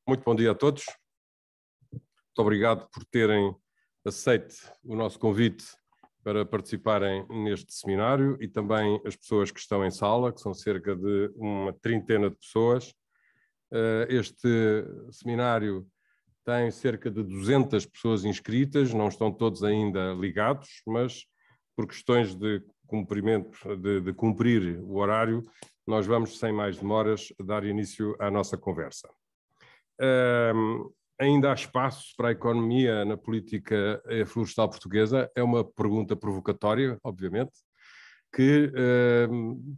Muito bom dia a todos. Muito obrigado por terem aceito o nosso convite para participarem neste seminário e também as pessoas que estão em sala, que são cerca de uma trintena de pessoas. Este seminário tem cerca de 200 pessoas inscritas, não estão todos ainda ligados, mas por questões de cumprimento, de cumprir o horário, nós vamos, sem mais demoras, dar início à nossa conversa. Ainda há espaço para a economia na política florestal portuguesa? É uma pergunta provocatória, obviamente, que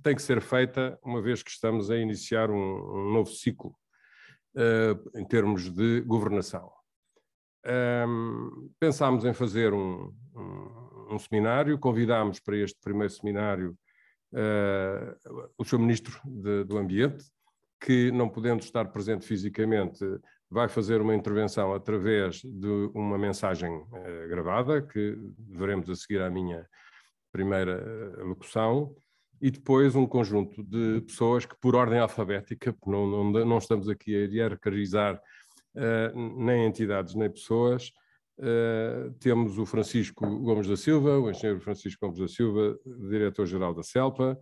tem que ser feita uma vez que estamos a iniciar um novo ciclo em termos de governação. Pensámos em fazer um seminário, convidámos para este primeiro seminário o Sr. Ministro do Ambiente, que, não podendo estar presente fisicamente, vai fazer uma intervenção através de uma mensagem gravada, que veremos a seguir à minha primeira locução, e depois um conjunto de pessoas que, por ordem alfabética, não estamos aqui a hierarquizar nem entidades nem pessoas, temos o Francisco Gomes da Silva, o engenheiro Francisco Gomes da Silva, diretor-geral da CELPA,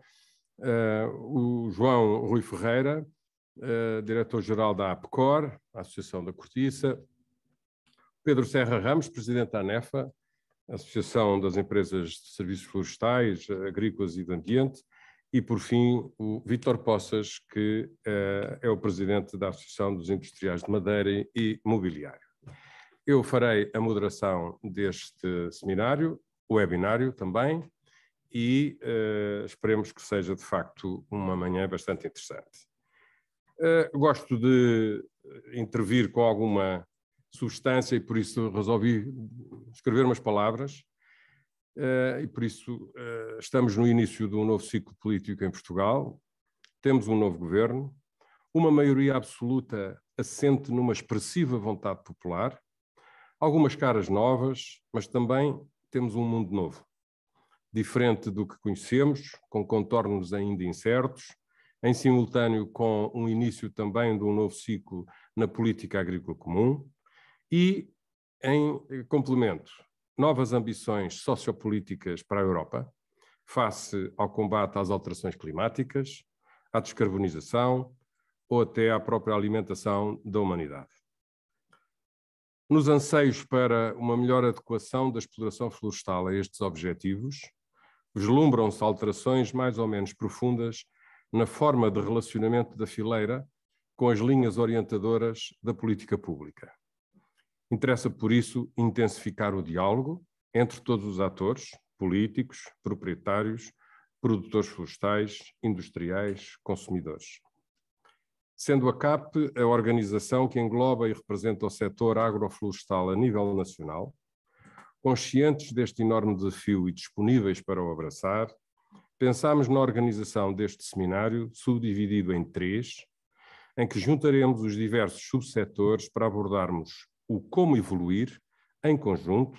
o João Rui Ferreira, diretor-geral da APCOR, a Associação da Cortiça, Pedro Serra Ramos, presidente da ANEFA, Associação das Empresas de Serviços Florestais, Agrícolas e de Ambiente, e, por fim, o Vítor Poças, que é o presidente da Associação dos Industriais de Madeira e Mobiliário. Eu farei a moderação deste seminário, o webinário também, e esperemos que seja, de facto, uma manhã bastante interessante. Gosto de intervir com alguma substância e por isso resolvi escrever umas palavras e por isso estamos no início de um novo ciclo político em Portugal, temos um novo governo, uma maioria absoluta assente numa expressiva vontade popular, algumas caras novas, mas também temos um mundo novo, diferente do que conhecemos, com contornos ainda incertos, em simultâneo com um início também de um novo ciclo na política agrícola comum e, em complemento, novas ambições sociopolíticas para a Europa, face ao combate às alterações climáticas, à descarbonização ou até à própria alimentação da humanidade. Nos anseios para uma melhor adequação da exploração florestal a estes objetivos, vislumbram-se alterações mais ou menos profundas na forma de relacionamento da fileira com as linhas orientadoras da política pública. Interessa, por isso, intensificar o diálogo entre todos os atores, políticos, proprietários, produtores florestais, industriais, consumidores. Sendo a CAP a organização que engloba e representa o setor agroflorestal a nível nacional, conscientes deste enorme desafio e disponíveis para o abraçar, pensámos na organização deste seminário, subdividido em 3, em que juntaremos os diversos subsetores para abordarmos o como evoluir, em conjunto,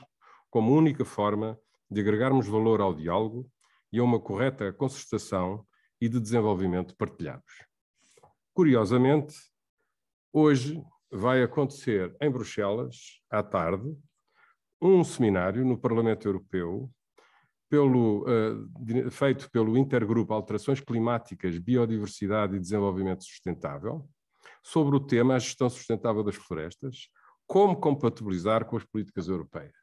como única forma de agregarmos valor ao diálogo e a uma correta concertação e de desenvolvimento partilhados. Curiosamente, hoje vai acontecer em Bruxelas, à tarde, um seminário no Parlamento Europeu feito pelo Intergrupo Alterações Climáticas, Biodiversidade e Desenvolvimento Sustentável, sobre o tema a gestão sustentável das florestas, como compatibilizar com as políticas europeias.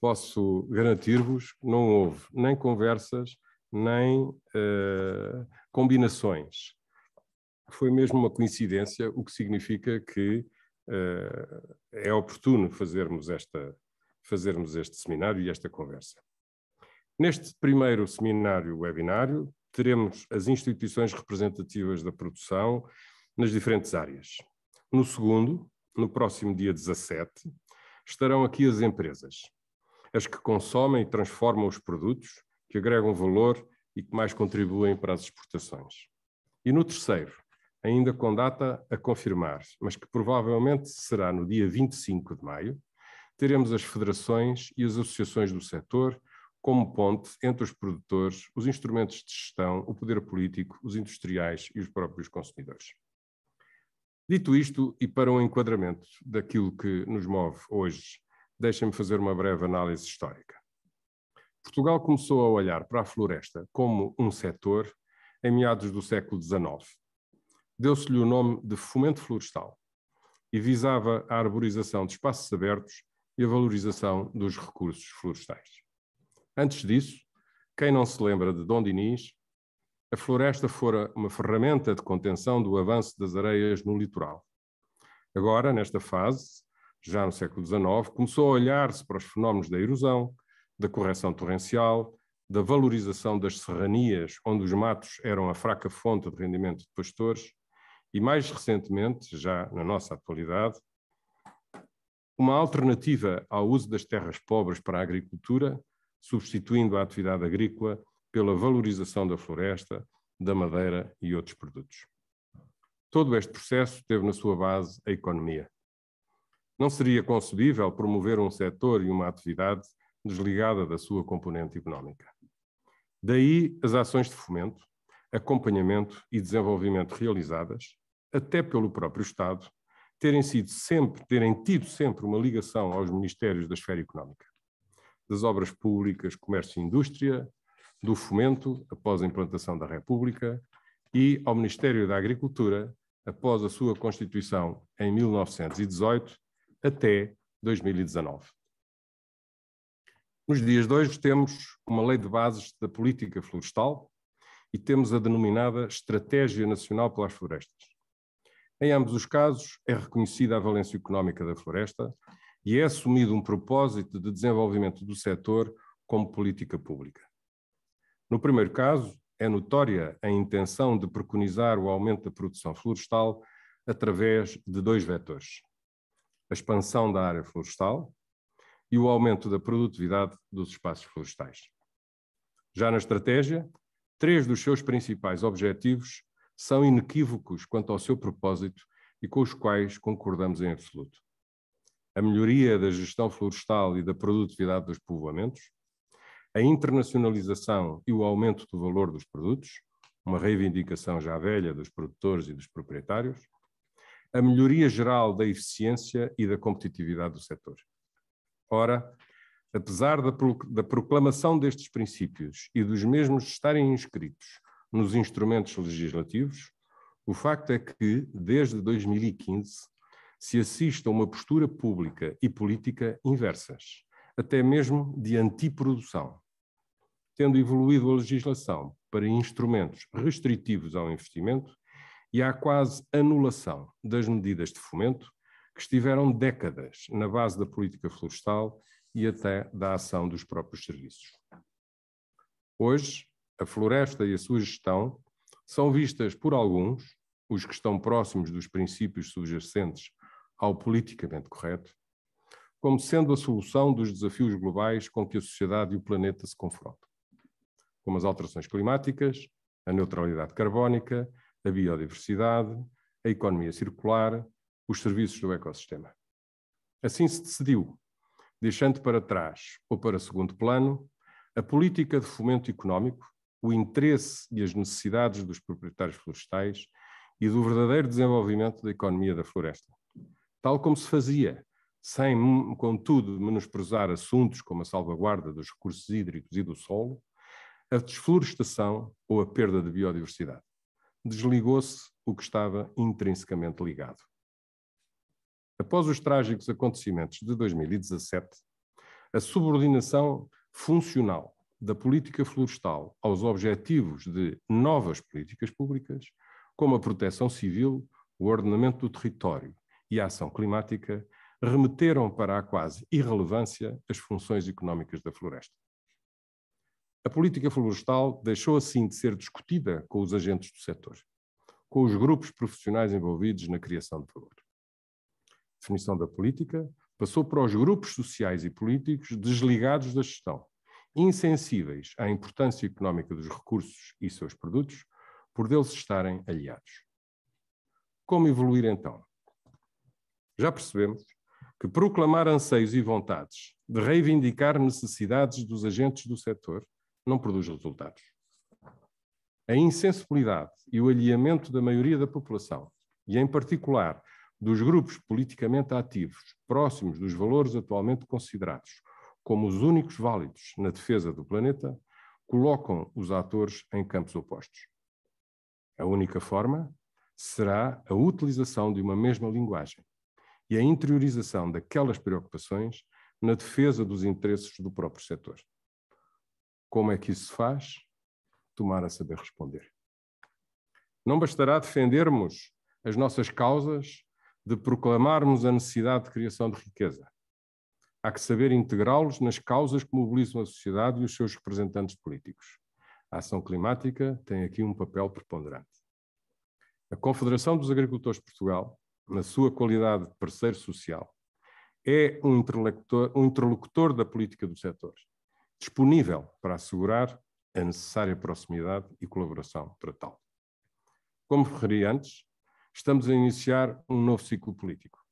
Posso garantir-vos que não houve nem conversas, nem combinações. Foi mesmo uma coincidência, o que significa que é oportuno fazermos este seminário e esta conversa. Neste primeiro seminário-webinário, teremos as instituições representativas da produção nas diferentes áreas. No segundo, no próximo dia 17, estarão aqui as empresas, as que consomem e transformam os produtos, que agregam valor e que mais contribuem para as exportações. E no terceiro, ainda com data a confirmar, mas que provavelmente será no dia 25 de maio, teremos as federações e as associações do setor como ponte entre os produtores, os instrumentos de gestão, o poder político, os industriais e os próprios consumidores. Dito isto, e para um enquadramento daquilo que nos move hoje, deixem-me fazer uma breve análise histórica. Portugal começou a olhar para a floresta como um setor em meados do século XIX. Deu-se-lhe o nome de fomento florestal e visava a arborização de espaços abertos e a valorização dos recursos florestais. Antes disso, quem não se lembra de Dom Dinis, a floresta fora uma ferramenta de contenção do avanço das areias no litoral. Agora, nesta fase, já no século XIX, começou a olhar-se para os fenómenos da erosão, da correção torrencial, da valorização das serranias, onde os matos eram a fraca fonte de rendimento de pastores, e mais recentemente, já na nossa atualidade, uma alternativa ao uso das terras pobres para a agricultura, substituindo a atividade agrícola pela valorização da floresta, da madeira e outros produtos. Todo este processo teve na sua base a economia. Não seria concebível promover um setor e uma atividade desligada da sua componente económica. Daí as ações de fomento, acompanhamento e desenvolvimento realizadas, até pelo próprio Estado, terem tido sempre uma ligação aos ministérios da esfera económica, das obras públicas, comércio e indústria, do fomento, após a implantação da República, e ao Ministério da Agricultura, após a sua constituição em 1918, até 2019. Nos dias de hoje temos uma lei de bases da política florestal e temos a denominada Estratégia Nacional pelas Florestas. Em ambos os casos é reconhecida a valência económica da floresta e é assumido um propósito de desenvolvimento do setor como política pública. No primeiro caso, é notória a intenção de preconizar o aumento da produção florestal através de dois vetores: a expansão da área florestal e o aumento da produtividade dos espaços florestais. Já na estratégia, 3 dos seus principais objetivos são inequívocos quanto ao seu propósito e com os quais concordamos em absoluto: a melhoria da gestão florestal e da produtividade dos povoamentos, a internacionalização e o aumento do valor dos produtos, uma reivindicação já velha dos produtores e dos proprietários, a melhoria geral da eficiência e da competitividade do setor. Ora, apesar da proclamação destes princípios e dos mesmos estarem inscritos nos instrumentos legislativos, o facto é que, desde 2015, se assiste a uma postura pública e política inversas, até mesmo de antiprodução, tendo evoluído a legislação para instrumentos restritivos ao investimento e à quase anulação das medidas de fomento que estiveram décadas na base da política florestal e até da ação dos próprios serviços. Hoje, a floresta e a sua gestão são vistas por alguns, os que estão próximos dos princípios subjacentes ao politicamente correto, como sendo a solução dos desafios globais com que a sociedade e o planeta se confrontam, como as alterações climáticas, a neutralidade carbónica, a biodiversidade, a economia circular, os serviços do ecossistema. Assim se decidiu, deixando para trás ou para segundo plano a política de fomento económico, o interesse e as necessidades dos proprietários florestais e do verdadeiro desenvolvimento da economia da floresta, tal como se fazia, sem, contudo, menosprezar assuntos como a salvaguarda dos recursos hídricos e do solo, a desflorestação ou a perda de biodiversidade. Desligou-se o que estava intrinsecamente ligado. Após os trágicos acontecimentos de 2017, a subordinação funcional da política florestal aos objetivos de novas políticas públicas, como a proteção civil, o ordenamento do território e a ação climática, remeteram para a quase irrelevância as funções económicas da floresta. A política florestal deixou assim de ser discutida com os agentes do setor, com os grupos profissionais envolvidos na criação de valor. A definição da política passou para os grupos sociais e políticos desligados da gestão, insensíveis à importância económica dos recursos e seus produtos, por deles estarem aliados. Como evoluir então? Já percebemos que proclamar anseios e vontades de reivindicar necessidades dos agentes do setor não produz resultados. A insensibilidade e o alheamento da maioria da população e, em particular, dos grupos politicamente ativos, próximos dos valores atualmente considerados como os únicos válidos na defesa do planeta, colocam os atores em campos opostos. A única forma será a utilização de uma mesma linguagem e a interiorização daquelas preocupações na defesa dos interesses do próprio setor. Como é que isso se faz? Tomar a saber responder. Não bastará defendermos as nossas causas, de proclamarmos a necessidade de criação de riqueza. Há que saber integrá-los nas causas que mobilizam a sociedade e os seus representantes políticos. A ação climática tem aqui um papel preponderante. A Confederação dos Agricultores de Portugal, na sua qualidade de parceiro social, é um interlocutor da política do setor, disponível para assegurar a necessária proximidade e colaboração para tal. Como referi antes, estamos a iniciar um novo ciclo político.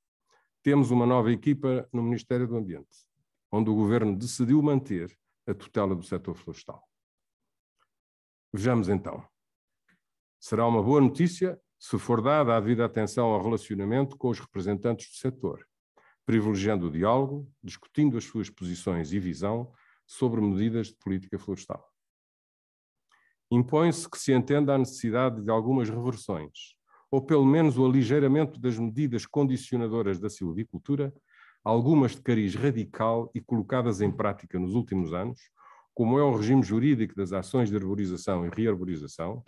Temos uma nova equipa no Ministério do Ambiente, onde o Governo decidiu manter a tutela do setor florestal. Vejamos então. Será uma boa notícia se for dada a devida atenção ao relacionamento com os representantes do setor, privilegiando o diálogo, discutindo as suas posições e visão sobre medidas de política florestal. Impõe-se que se entenda a necessidade de algumas reversões, ou pelo menos o aligeiramento das medidas condicionadoras da silvicultura, algumas de cariz radical e colocadas em prática nos últimos anos, como é o regime jurídico das ações de arborização e rearborização,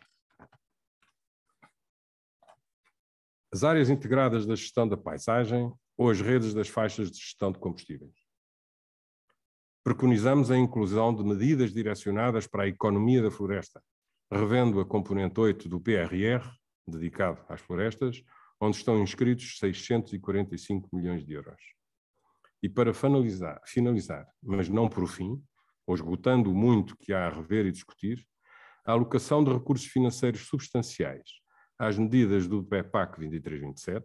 as áreas integradas da gestão da paisagem ou as redes das faixas de gestão de combustíveis. Preconizamos a inclusão de medidas direcionadas para a economia da floresta, revendo a componente 8 do PRR, dedicado às florestas, onde estão inscritos 645 milhões de euros. E para finalizar, mas não por fim, ou esgotando muito que há a rever e discutir, a alocação de recursos financeiros substanciais às medidas do PEPAC 23-27,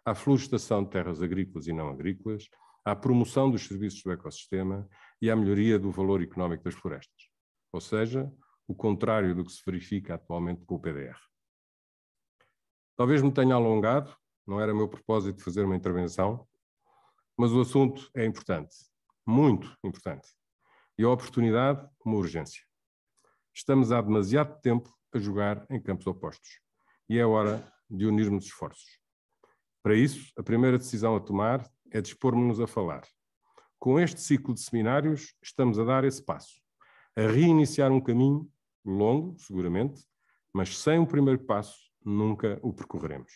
à florestação de terras agrícolas e não agrícolas, à promoção dos serviços do ecossistema e à melhoria do valor económico das florestas. Ou seja, o contrário do que se verifica atualmente com o PDR. Talvez me tenha alongado, não era meu propósito fazer uma intervenção, mas o assunto é importante, muito importante, e a oportunidade uma urgência. Estamos há demasiado tempo a jogar em campos opostos e é hora de unirmos esforços. Para isso, a primeira decisão a tomar é dispormos-nos a falar. Com este ciclo de seminários, estamos a dar esse passo, a reiniciar um caminho longo, seguramente, mas sem o primeiro passo, nunca o percorreremos.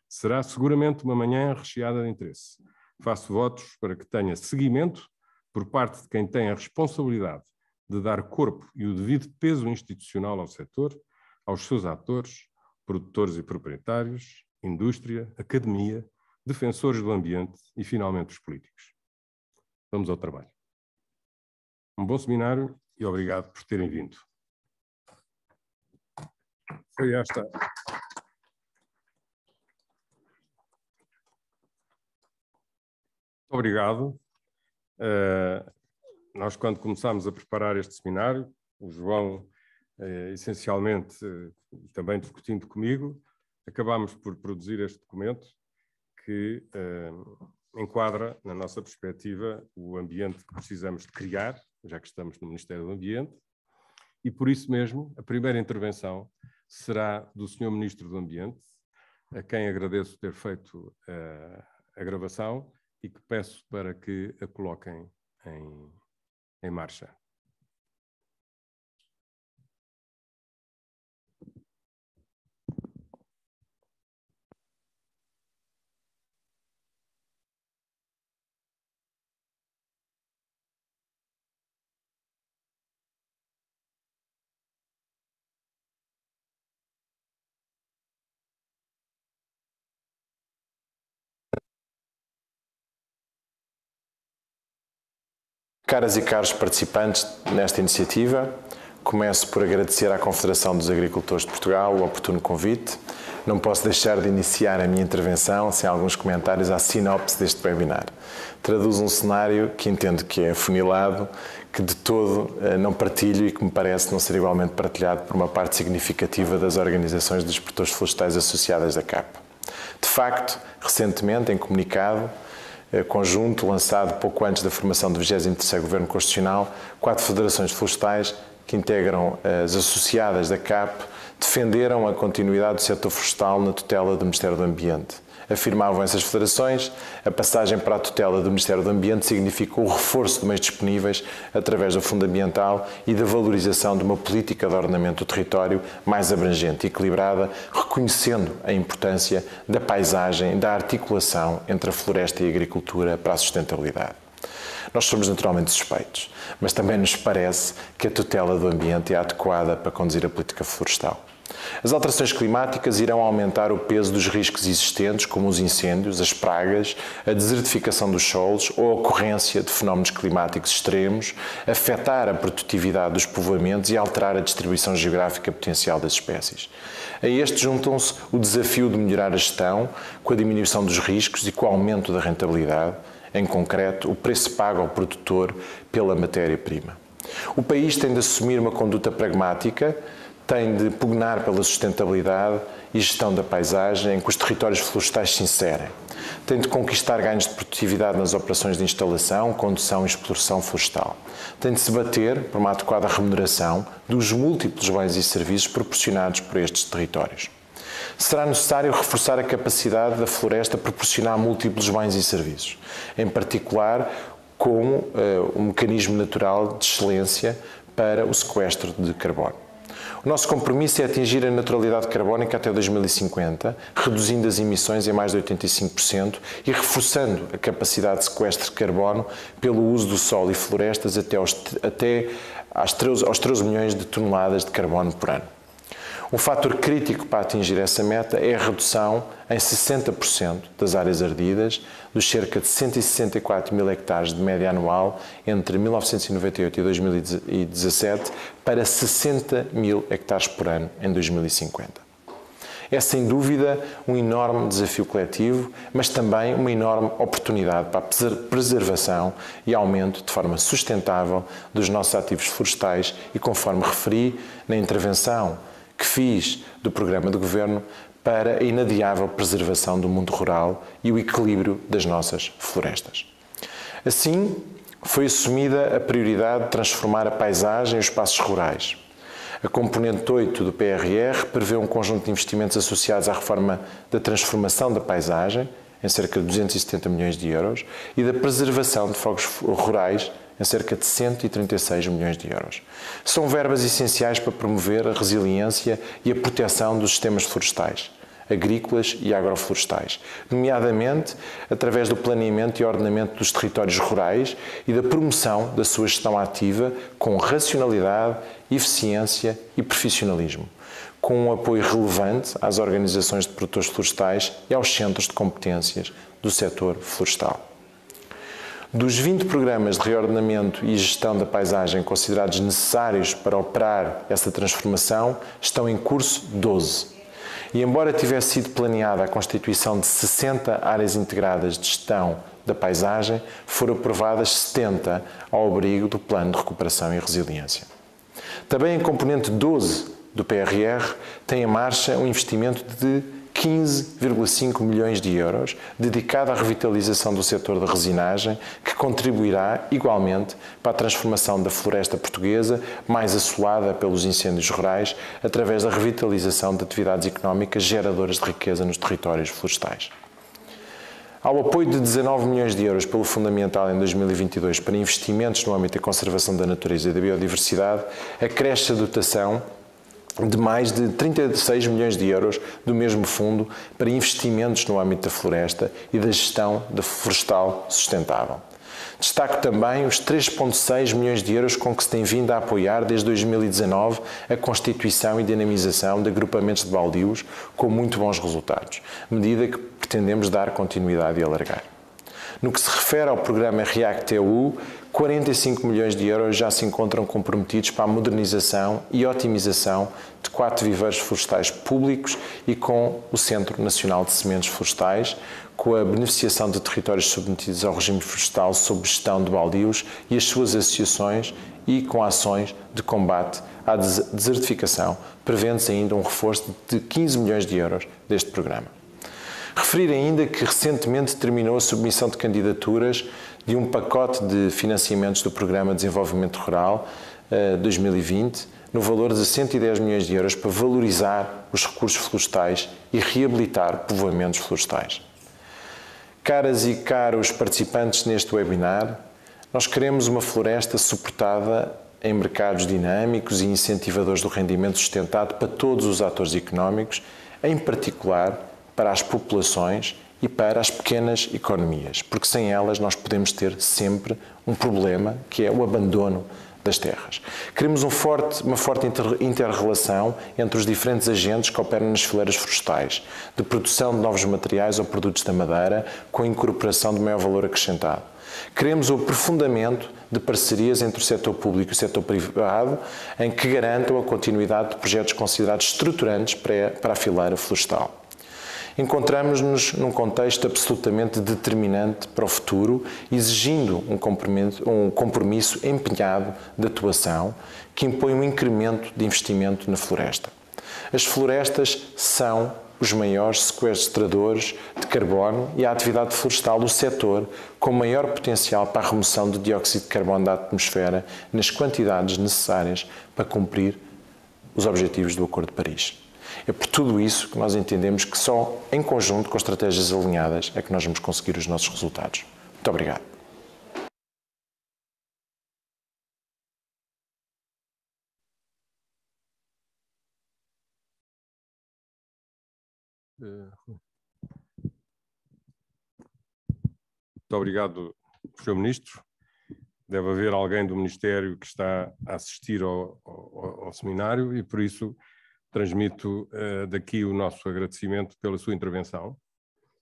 Será seguramente uma manhã recheada de interesse. Faço votos para que tenha seguimento por parte de quem tem a responsabilidade de dar corpo e o devido peso institucional ao setor, aos seus atores, produtores e proprietários, indústria, academia, defensores do ambiente e, finalmente, os políticos. Vamos ao trabalho. Um bom seminário e obrigado por terem vindo. Foi esta. Obrigado. Nós, quando começámos a preparar este seminário, o João, essencialmente, também discutindo comigo, acabámos por produzir este documento que enquadra, na nossa perspectiva, o ambiente que precisamos de criar, já que estamos no Ministério do Ambiente, e por isso mesmo, a primeira intervenção será do Sr. Ministro do Ambiente, a quem agradeço ter feito a gravação e que peço para que a coloquem em marcha. Caras e caros participantes nesta iniciativa, começo por agradecer à Confederação dos Agricultores de Portugal o oportuno convite. Não posso deixar de iniciar a minha intervenção sem alguns comentários à sinopse deste webinar. Traduz um cenário que entendo que é afunilado, que de todo não partilho e que me parece não ser igualmente partilhado por uma parte significativa das organizações dos produtores florestais associadas da CAP. facto, recentemente, em comunicado conjunto lançado pouco antes da formação do 23º Governo Constitucional, 4 federações florestais que integram as associadas da CAP defenderam a continuidade do setor florestal na tutela do Ministério do Ambiente. Afirmavam essas federações, a passagem para a tutela do Ministério do Ambiente significa o reforço de meios disponíveis através do Fundo Ambiental e da valorização de uma política de ordenamento do território mais abrangente e equilibrada, reconhecendo a importância da paisagem, da articulação entre a floresta e a agricultura para a sustentabilidade. Nós somos naturalmente suspeitos, mas também nos parece que a tutela do ambiente é adequada para conduzir a política florestal. As alterações climáticas irão aumentar o peso dos riscos existentes, como os incêndios, as pragas, a desertificação dos solos ou a ocorrência de fenómenos climáticos extremos, afetar a produtividade dos povoamentos e alterar a distribuição geográfica potencial das espécies. A este juntam-se o desafio de melhorar a gestão, com a diminuição dos riscos e com o aumento da rentabilidade, em concreto, o preço pago ao produtor pela matéria-prima. O país tem de assumir uma conduta pragmática, tem de pugnar pela sustentabilidade e gestão da paisagem em que os territórios florestais se inserem. Tem de conquistar ganhos de produtividade nas operações de instalação, condução e exploração florestal. Tem de se bater por uma adequada remuneração dos múltiplos bens e serviços proporcionados por estes territórios. Será necessário reforçar a capacidade da floresta a proporcionar múltiplos bens e serviços, em particular como um mecanismo natural de excelência para o sequestro de carbono. O nosso compromisso é atingir a neutralidade carbónica até 2050, reduzindo as emissões em mais de 85% e reforçando a capacidade de sequestro de carbono pelo uso do solo e florestas até aos 13 milhões de toneladas de carbono por ano. Um fator crítico para atingir essa meta é a redução em 60% das áreas ardidas, dos cerca de 164 mil hectares de média anual entre 1998 e 2017 para 60 mil hectares por ano em 2050. É sem dúvida um enorme desafio coletivo, mas também uma enorme oportunidade para a preservação e aumento de forma sustentável dos nossos ativos florestais e, conforme referi na intervenção que fiz do programa de governo, para a inadiável preservação do mundo rural e o equilíbrio das nossas florestas. Assim, foi assumida a prioridade de transformar a paisagem e os espaços rurais. A componente 8 do PRR prevê um conjunto de investimentos associados à reforma da transformação da paisagem, em cerca de 270 milhões de euros, e da preservação de fogos rurais, em cerca de 136 milhões de euros. São verbas essenciais para promover a resiliência e a proteção dos sistemas florestais, agrícolas e agroflorestais, nomeadamente através do planeamento e ordenamento dos territórios rurais e da promoção da sua gestão ativa com racionalidade, eficiência e profissionalismo, com um apoio relevante às organizações de produtores florestais e aos centros de competências do setor florestal. Dos 20 programas de reordenamento e gestão da paisagem considerados necessários para operar essa transformação, estão em curso 12. E embora tivesse sido planeada a constituição de 60 áreas integradas de gestão da paisagem, foram aprovadas 70 ao abrigo do Plano de Recuperação e Resiliência. Também em componente 12 do PRR tem em marcha um investimento de 15,5 milhões de euros dedicado à revitalização do setor da resinagem, que contribuirá igualmente para a transformação da floresta portuguesa, mais assolada pelos incêndios rurais, através da revitalização de atividades económicas geradoras de riqueza nos territórios florestais. Ao apoio de 19 milhões de euros pelo Fundo Ambiental em 2022 para investimentos no âmbito da conservação da natureza e da biodiversidade, acresce a dotação de mais de 36 milhões de euros do mesmo fundo para investimentos no âmbito da floresta e da gestão da florestal sustentável. Destaco também os 3,6 milhões de euros com que se tem vindo a apoiar desde 2019 a constituição e dinamização de agrupamentos de baldios com muito bons resultados, medida que pretendemos dar continuidade e alargar. No que se refere ao programa REACT-EU, 45 milhões de euros já se encontram comprometidos para a modernização e otimização de 4 viveiros florestais públicos e com o Centro Nacional de Sementes Florestais, com a beneficiação de territórios submetidos ao regime florestal sob gestão de baldios e as suas associações e com ações de combate à desertificação, prevendo-se ainda um reforço de 15 milhões de euros deste programa. Referir ainda que recentemente terminou a submissão de candidaturas de um pacote de financiamentos do Programa de Desenvolvimento Rural 2020, no valor de 110 milhões de euros para valorizar os recursos florestais e reabilitar povoamentos florestais. Caras e caros participantes neste webinar, nós queremos uma floresta suportada em mercados dinâmicos e incentivadores do rendimento sustentado para todos os atores económicos, em particular para as populações e para as pequenas economias, porque sem elas nós podemos ter sempre um problema, que é o abandono das terras. Queremos uma forte inter-relação entre os diferentes agentes que operam nas fileiras florestais, de produção de novos materiais ou produtos da madeira, com a incorporação de maior valor acrescentado. Queremos o aprofundamento de parcerias entre o setor público e o setor privado, em que garantam a continuidade de projetos considerados estruturantes para a fileira florestal. Encontramos-nos num contexto absolutamente determinante para o futuro, exigindo um compromisso empenhado de atuação que impõe um incremento de investimento na floresta. As florestas são os maiores sequestradores de carbono e a atividade florestal o setor com maior potencial para a remoção de dióxido de carbono da atmosfera nas quantidades necessárias para cumprir os objetivos do Acordo de Paris. É por tudo isso que nós entendemos que só em conjunto, com estratégias alinhadas, é que nós vamos conseguir os nossos resultados. Muito obrigado. Muito obrigado, Sr. Ministro. Deve haver alguém do Ministério que está a assistir ao seminário e, por isso, transmito daqui o nosso agradecimento pela sua intervenção,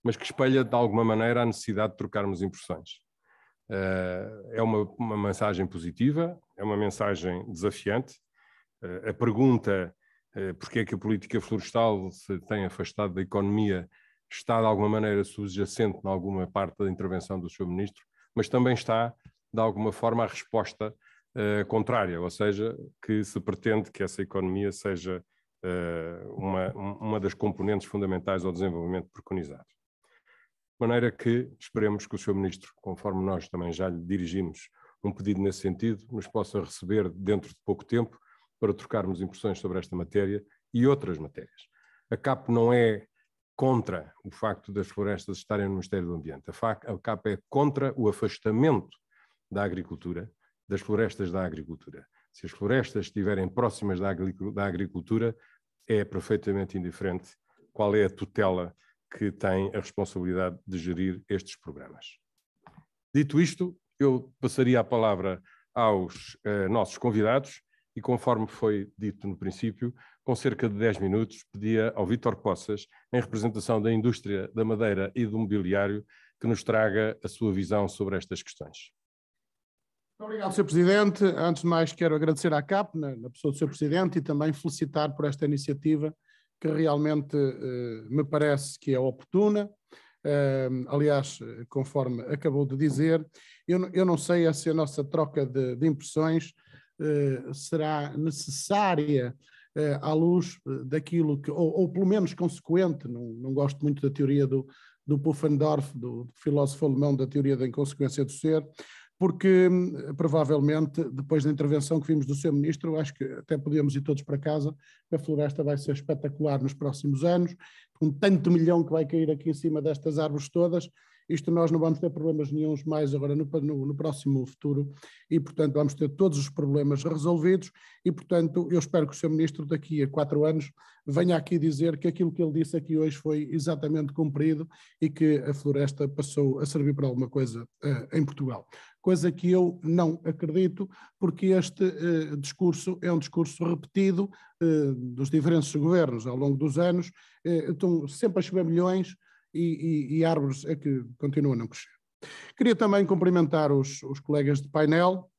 mas que espelha de alguma maneira a necessidade de trocarmos impressões. É uma mensagem positiva, é uma mensagem desafiante. A pergunta porque é que a política florestal se tem afastado da economia está de alguma maneira subjacente em alguma parte da intervenção do Sr. Ministro, mas também está de alguma forma a resposta contrária, ou seja, que se pretende que essa economia seja uma das componentes fundamentais ao desenvolvimento preconizado. De maneira que esperemos que o Sr. Ministro, conforme nós também já lhe dirigimos um pedido nesse sentido, nos possa receber dentro de pouco tempo para trocarmos impressões sobre esta matéria e outras matérias. A CAP não é contra o facto das florestas estarem no Ministério do Ambiente. A CAP é contra o afastamento da agricultura, das florestas da agricultura. Se as florestas estiverem próximas da agricultura, é perfeitamente indiferente qual é a tutela que tem a responsabilidade de gerir estes programas. Dito isto, eu passaria a palavra aos nossos convidados e, conforme foi dito no princípio, com cerca de 10 minutos, pedia ao Vítor Poças, em representação da indústria da madeira e do mobiliário, que nos traga a sua visão sobre estas questões. Muito obrigado, Sr. Presidente. Antes de mais, quero agradecer à CAP, na pessoa do Sr. Presidente, e também felicitar por esta iniciativa, que realmente me parece que é oportuna. Aliás, conforme acabou de dizer, eu não sei se a nossa troca de impressões será necessária à luz daquilo que, ou pelo menos consequente, não gosto muito da teoria do Pufendorf, do filósofo alemão, da teoria da inconsequência do ser, porque provavelmente, depois da intervenção que vimos do Sr. Ministro, acho que até podíamos ir todos para casa, a floresta vai ser espetacular nos próximos anos, com tanto milhão que vai cair aqui em cima destas árvores todas, isto nós não vamos ter problemas nenhuns mais agora no próximo futuro e, portanto, vamos ter todos os problemas resolvidos e, portanto, eu espero que o Sr. Ministro daqui a 4 anos venha aqui dizer que aquilo que ele disse aqui hoje foi exatamente cumprido e que a floresta passou a servir para alguma coisa em Portugal. Coisa que eu não acredito, porque este discurso é um discurso repetido dos diferentes governos ao longo dos anos, estão sempre a chover milhões e árvores é que continuam a não crescer. Queria também cumprimentar os colegas de painel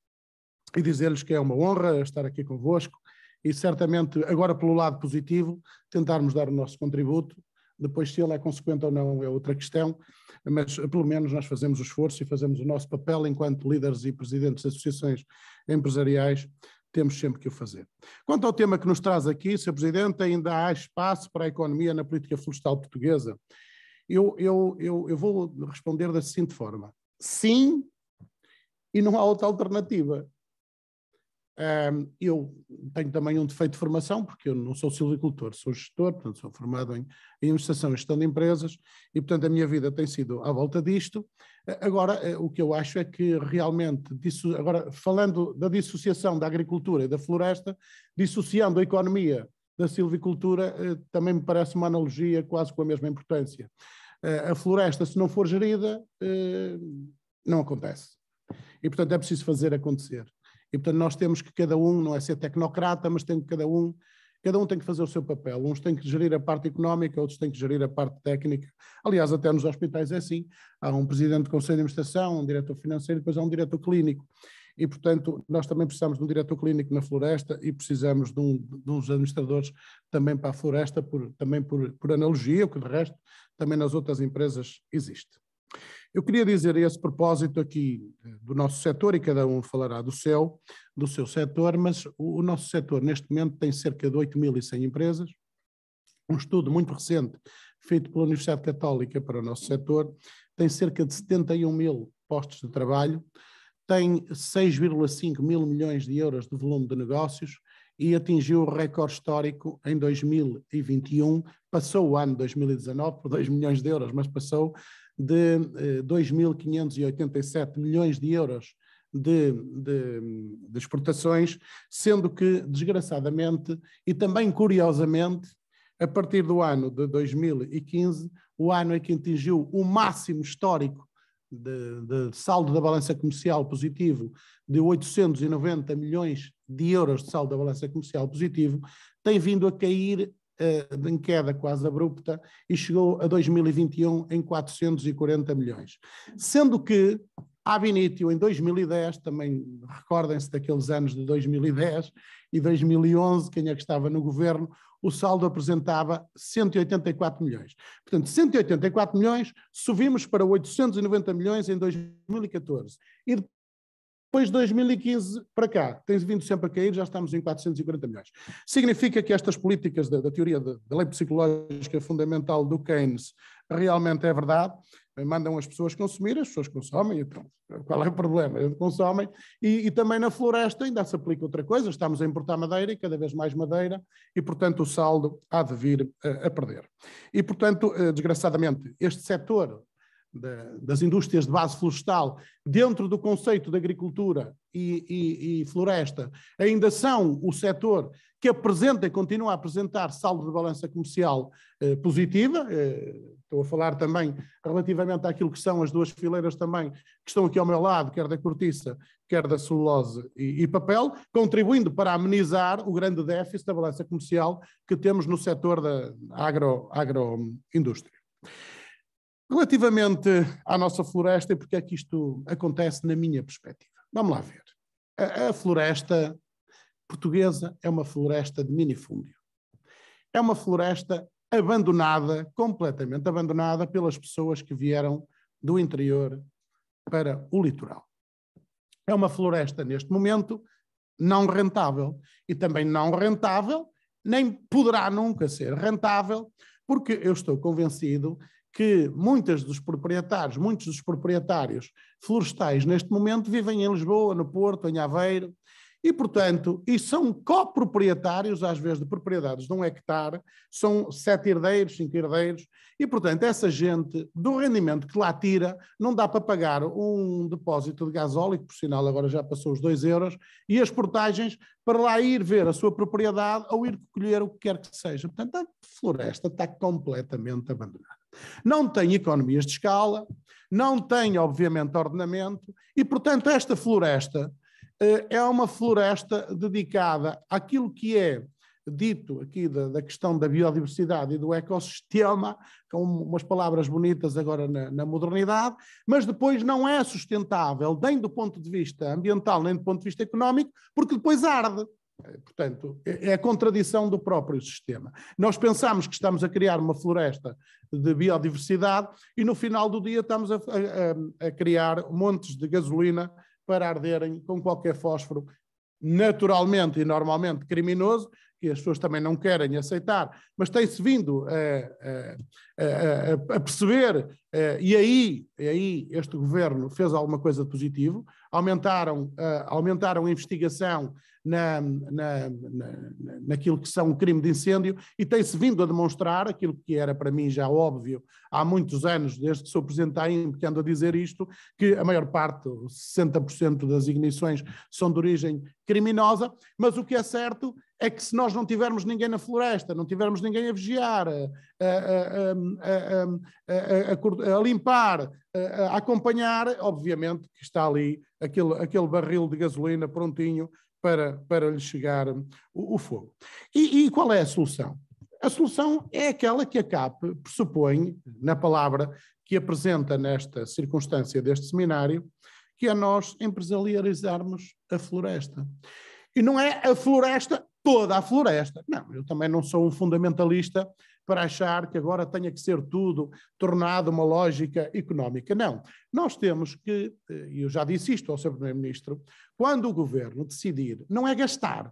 e dizer-lhes que é uma honra estar aqui convosco e certamente, agora pelo lado positivo, tentarmos dar o nosso contributo. Depois, se ele é consequente ou não, é outra questão, mas pelo menos nós fazemos o esforço e fazemos o nosso papel enquanto líderes e presidentes de associações empresariais, temos sempre que o fazer. Quanto ao tema que nos traz aqui, Sr. Presidente, ainda há espaço para a economia na política florestal portuguesa. eu vou responder da seguinte forma. Sim, e não há outra alternativa. Eu tenho também um defeito de formação, porque eu não sou silvicultor, sou gestor, portanto sou formado em administração e gestão de empresas e, portanto, a minha vida tem sido à volta disto. Agora, o que eu acho é que realmente, agora falando da dissociação da agricultura e da floresta, dissociando a economia da silvicultura, também me parece uma analogia quase com a mesma importância. A floresta, se não for gerida, não acontece. E, portanto, é preciso fazer acontecer. E, portanto, nós temos que cada um, não é ser tecnocrata, mas tem que cada um tem que fazer o seu papel. Uns têm que gerir a parte económica, outros têm que gerir a parte técnica. Aliás, até nos hospitais é assim. Há um presidente do Conselho de Administração, um diretor financeiro, depois há um diretor clínico. E, portanto, nós também precisamos de um diretor clínico na floresta e precisamos de uns administradores também para a floresta, também por analogia, o que de resto também nas outras empresas existe. Eu queria dizer a esse propósito aqui do nosso setor, e cada um falará do seu setor, mas o nosso setor neste momento tem cerca de 8.100 empresas. Um estudo muito recente feito pela Universidade Católica para o nosso setor tem cerca de 71 mil postos de trabalho, tem 6,5 mil milhões de euros de volume de negócios e atingiu o recorde histórico em 2021, passou o ano 2019 por 2 milhões de euros, mas passou de 2.587 milhões de euros de exportações, sendo que, desgraçadamente, e também curiosamente, a partir do ano de 2015, o ano em que atingiu o máximo histórico de saldo da balança comercial positivo de 890 milhões de euros de saldo da balança comercial positivo, tem vindo a cair em queda quase abrupta e chegou a 2021 em 440 milhões. Sendo que, ab initio, em 2010, também recordem-se daqueles anos de 2010 e 2011, quem é que estava no governo, o saldo apresentava 184 milhões. Portanto, 184 milhões, subimos para 890 milhões em 2014. E depois de 2015 para cá, tem vindo sempre a cair, já estamos em 440 milhões. Significa que estas políticas da teoria da lei psicológica fundamental do Keynes realmente é verdade, mandam as pessoas consumir, as pessoas consomem, então, qual é o problema? Eles consomem, e também na floresta ainda se aplica outra coisa, estamos a importar madeira e cada vez mais madeira, e portanto o saldo há de vir a perder. E portanto, desgraçadamente, este setor das indústrias de base florestal, dentro do conceito de agricultura e floresta, ainda são o setor que apresenta e continua a apresentar saldo de balança comercial positiva. Estou a falar também relativamente àquilo que são as duas fileiras também, que estão aqui ao meu lado, quer da cortiça, quer da celulose e papel, contribuindo para amenizar o grande déficit da balança comercial que temos no setor da agroindústria. Relativamente à nossa floresta, e porque é que isto acontece na minha perspectiva? Vamos lá ver. A floresta portuguesa é uma floresta de minifúndio. É uma floresta abandonada, completamente abandonada pelas pessoas que vieram do interior para o litoral. É uma floresta, neste momento, não rentável. E também não rentável, nem poderá nunca ser rentável, porque eu estou convencido que muitos dos proprietários florestais neste momento vivem em Lisboa, no Porto, em Aveiro, e portanto, e são coproprietários, às vezes de propriedades de 1 hectare, são 7 herdeiros, 5 herdeiros, e portanto essa gente, do rendimento que lá tira, não dá para pagar um depósito de gasóleo, que por sinal agora já passou os 2 euros, e as portagens para lá ir ver a sua propriedade ou ir colher o que quer que seja. Portanto, a floresta está completamente abandonada. Não tem economias de escala, não tem, obviamente, ordenamento e, portanto, esta floresta é uma floresta dedicada àquilo que é dito aqui da questão da biodiversidade e do ecossistema, com umas palavras bonitas agora na modernidade, mas depois não é sustentável nem do ponto de vista ambiental, nem do ponto de vista económico, porque depois arde. Portanto, é a contradição do próprio sistema. Nós pensamos que estamos a criar uma floresta de biodiversidade e no final do dia estamos a criar montes de gasolina para arderem com qualquer fósforo naturalmente e normalmente criminoso, que as pessoas também não querem aceitar, mas tem-se vindo a perceber, e aí este governo fez alguma coisa de positivo, aumentaram a investigação naquilo que são o crime de incêndio, e tem-se vindo a demonstrar aquilo que era para mim já óbvio há muitos anos, desde que sou Presidente da AIMP, que ando a dizer isto, que a maior parte, 60% das ignições são de origem criminosa, mas o que é certo é que se nós não tivermos ninguém na floresta, não tivermos ninguém a vigiar, a limpar, a acompanhar, obviamente que está ali aquele barril de gasolina prontinho para lhe chegar o fogo. E qual é a solução? A solução é aquela que a CAP pressupõe, na palavra que apresenta nesta circunstância deste seminário, que é nós empresarializarmos a floresta. E não é a floresta, toda a floresta. Não, eu também não sou um fundamentalista para achar que agora tenha que ser tudo tornado uma lógica económica. Não. Nós temos que, e eu já disse isto ao Sr. Primeiro-Ministro, quando o Governo decidir, não é gastar.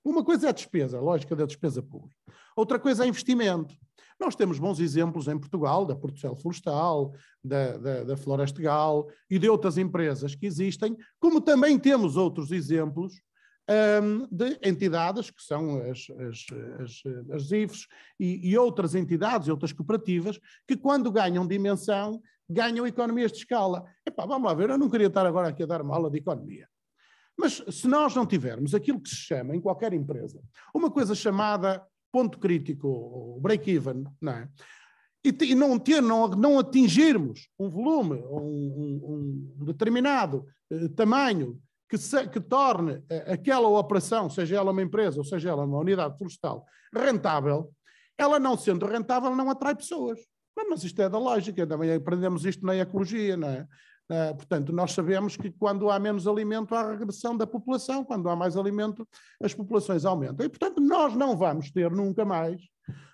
Uma coisa é a despesa, a lógica da despesa pública. Outra coisa é investimento. Nós temos bons exemplos em Portugal, da Portucel Florestal, da Florestal e de outras empresas que existem, como também temos outros exemplos de entidades que são as IFES e outras entidades, outras cooperativas, que quando ganham dimensão, ganham economias de escala. Epá, vamos lá ver, eu não queria estar agora aqui a dar uma aula de economia. Mas se nós não tivermos aquilo que se chama, em qualquer empresa, uma coisa chamada ponto crítico, ou break-even, não é? E não atingirmos um volume, um determinado tamanho que torne aquela operação, seja ela uma empresa ou seja ela uma unidade florestal, rentável, ela não sendo rentável não atrai pessoas. Mas isto é da lógica, também aprendemos isto na ecologia, não é? Portanto, nós sabemos que quando há menos alimento há regressão da população, quando há mais alimento as populações aumentam. E, portanto, nós não vamos ter nunca mais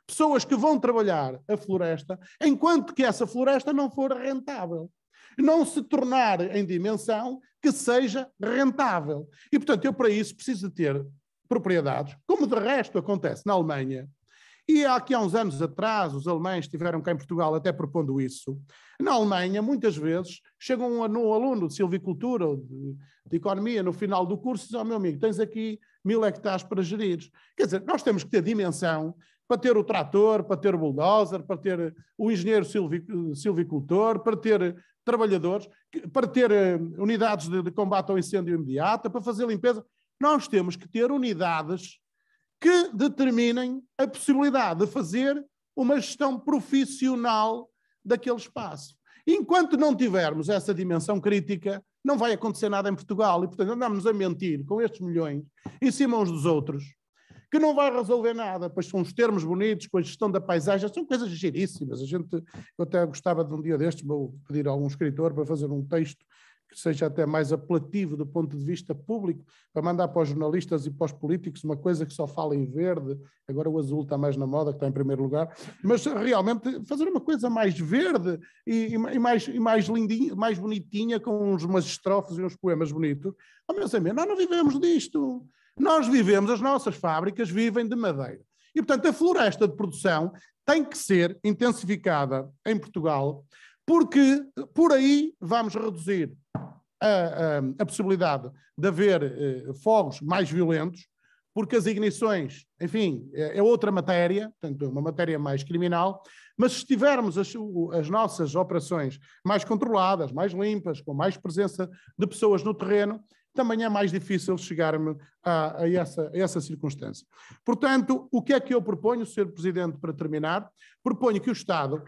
pessoas que vão trabalhar a floresta enquanto que essa floresta não for rentável. Não se tornar em dimensão que seja rentável. E, portanto, eu para isso preciso ter propriedades, como de resto acontece na Alemanha. E aqui há uns anos atrás, os alemães estiveram cá em Portugal até propondo isso. Na Alemanha, muitas vezes, chega um aluno de silvicultura ou de economia no final do curso e diz, meu amigo, tens aqui 1000 hectares para gerir. Quer dizer, nós temos que ter dimensão para ter o trator, para ter o bulldozer, para ter o engenheiro silvicultor, para ter trabalhadores, para ter unidades de combate ao incêndio imediata, para fazer limpeza. Nós temos que ter unidades que determinem a possibilidade de fazer uma gestão profissional daquele espaço. Enquanto não tivermos essa dimensão crítica, não vai acontecer nada em Portugal. E, portanto, andamos a mentir com estes milhões em cima uns dos outros, que não vai resolver nada, pois são os termos bonitos, com a gestão da paisagem, são coisas giríssimas. Eu até gostava de um dia destes, vou pedir a algum escritor para fazer um texto que seja até mais apelativo do ponto de vista público, para mandar para os jornalistas e para os políticos uma coisa que só fala em verde, agora o azul está mais na moda, que está em primeiro lugar, mas realmente fazer uma coisa mais verde e mais lindinha, mais bonitinha, com umas estrofes e uns poemas bonitos. Meus amigos, nós não vivemos disto. Nós vivemos, as nossas fábricas vivem de madeira. E, portanto, a floresta de produção tem que ser intensificada em Portugal, porque por aí vamos reduzir a possibilidade de haver fogos mais violentos, porque as ignições, enfim, é outra matéria, portanto, uma matéria mais criminal, mas se tivermos as nossas operações mais controladas, mais limpas, com mais presença de pessoas no terreno, também é mais difícil chegarmos a essa circunstância. Portanto, o que é que eu proponho, Sr. Presidente, para terminar? Proponho que o Estado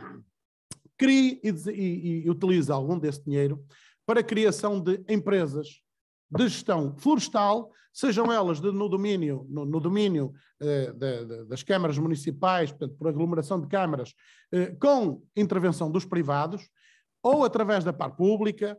crie e utilize algum desse dinheiro para a criação de empresas de gestão florestal, sejam elas no domínio das câmaras municipais, portanto, por aglomeração de câmaras, com intervenção dos privados, ou através da par pública.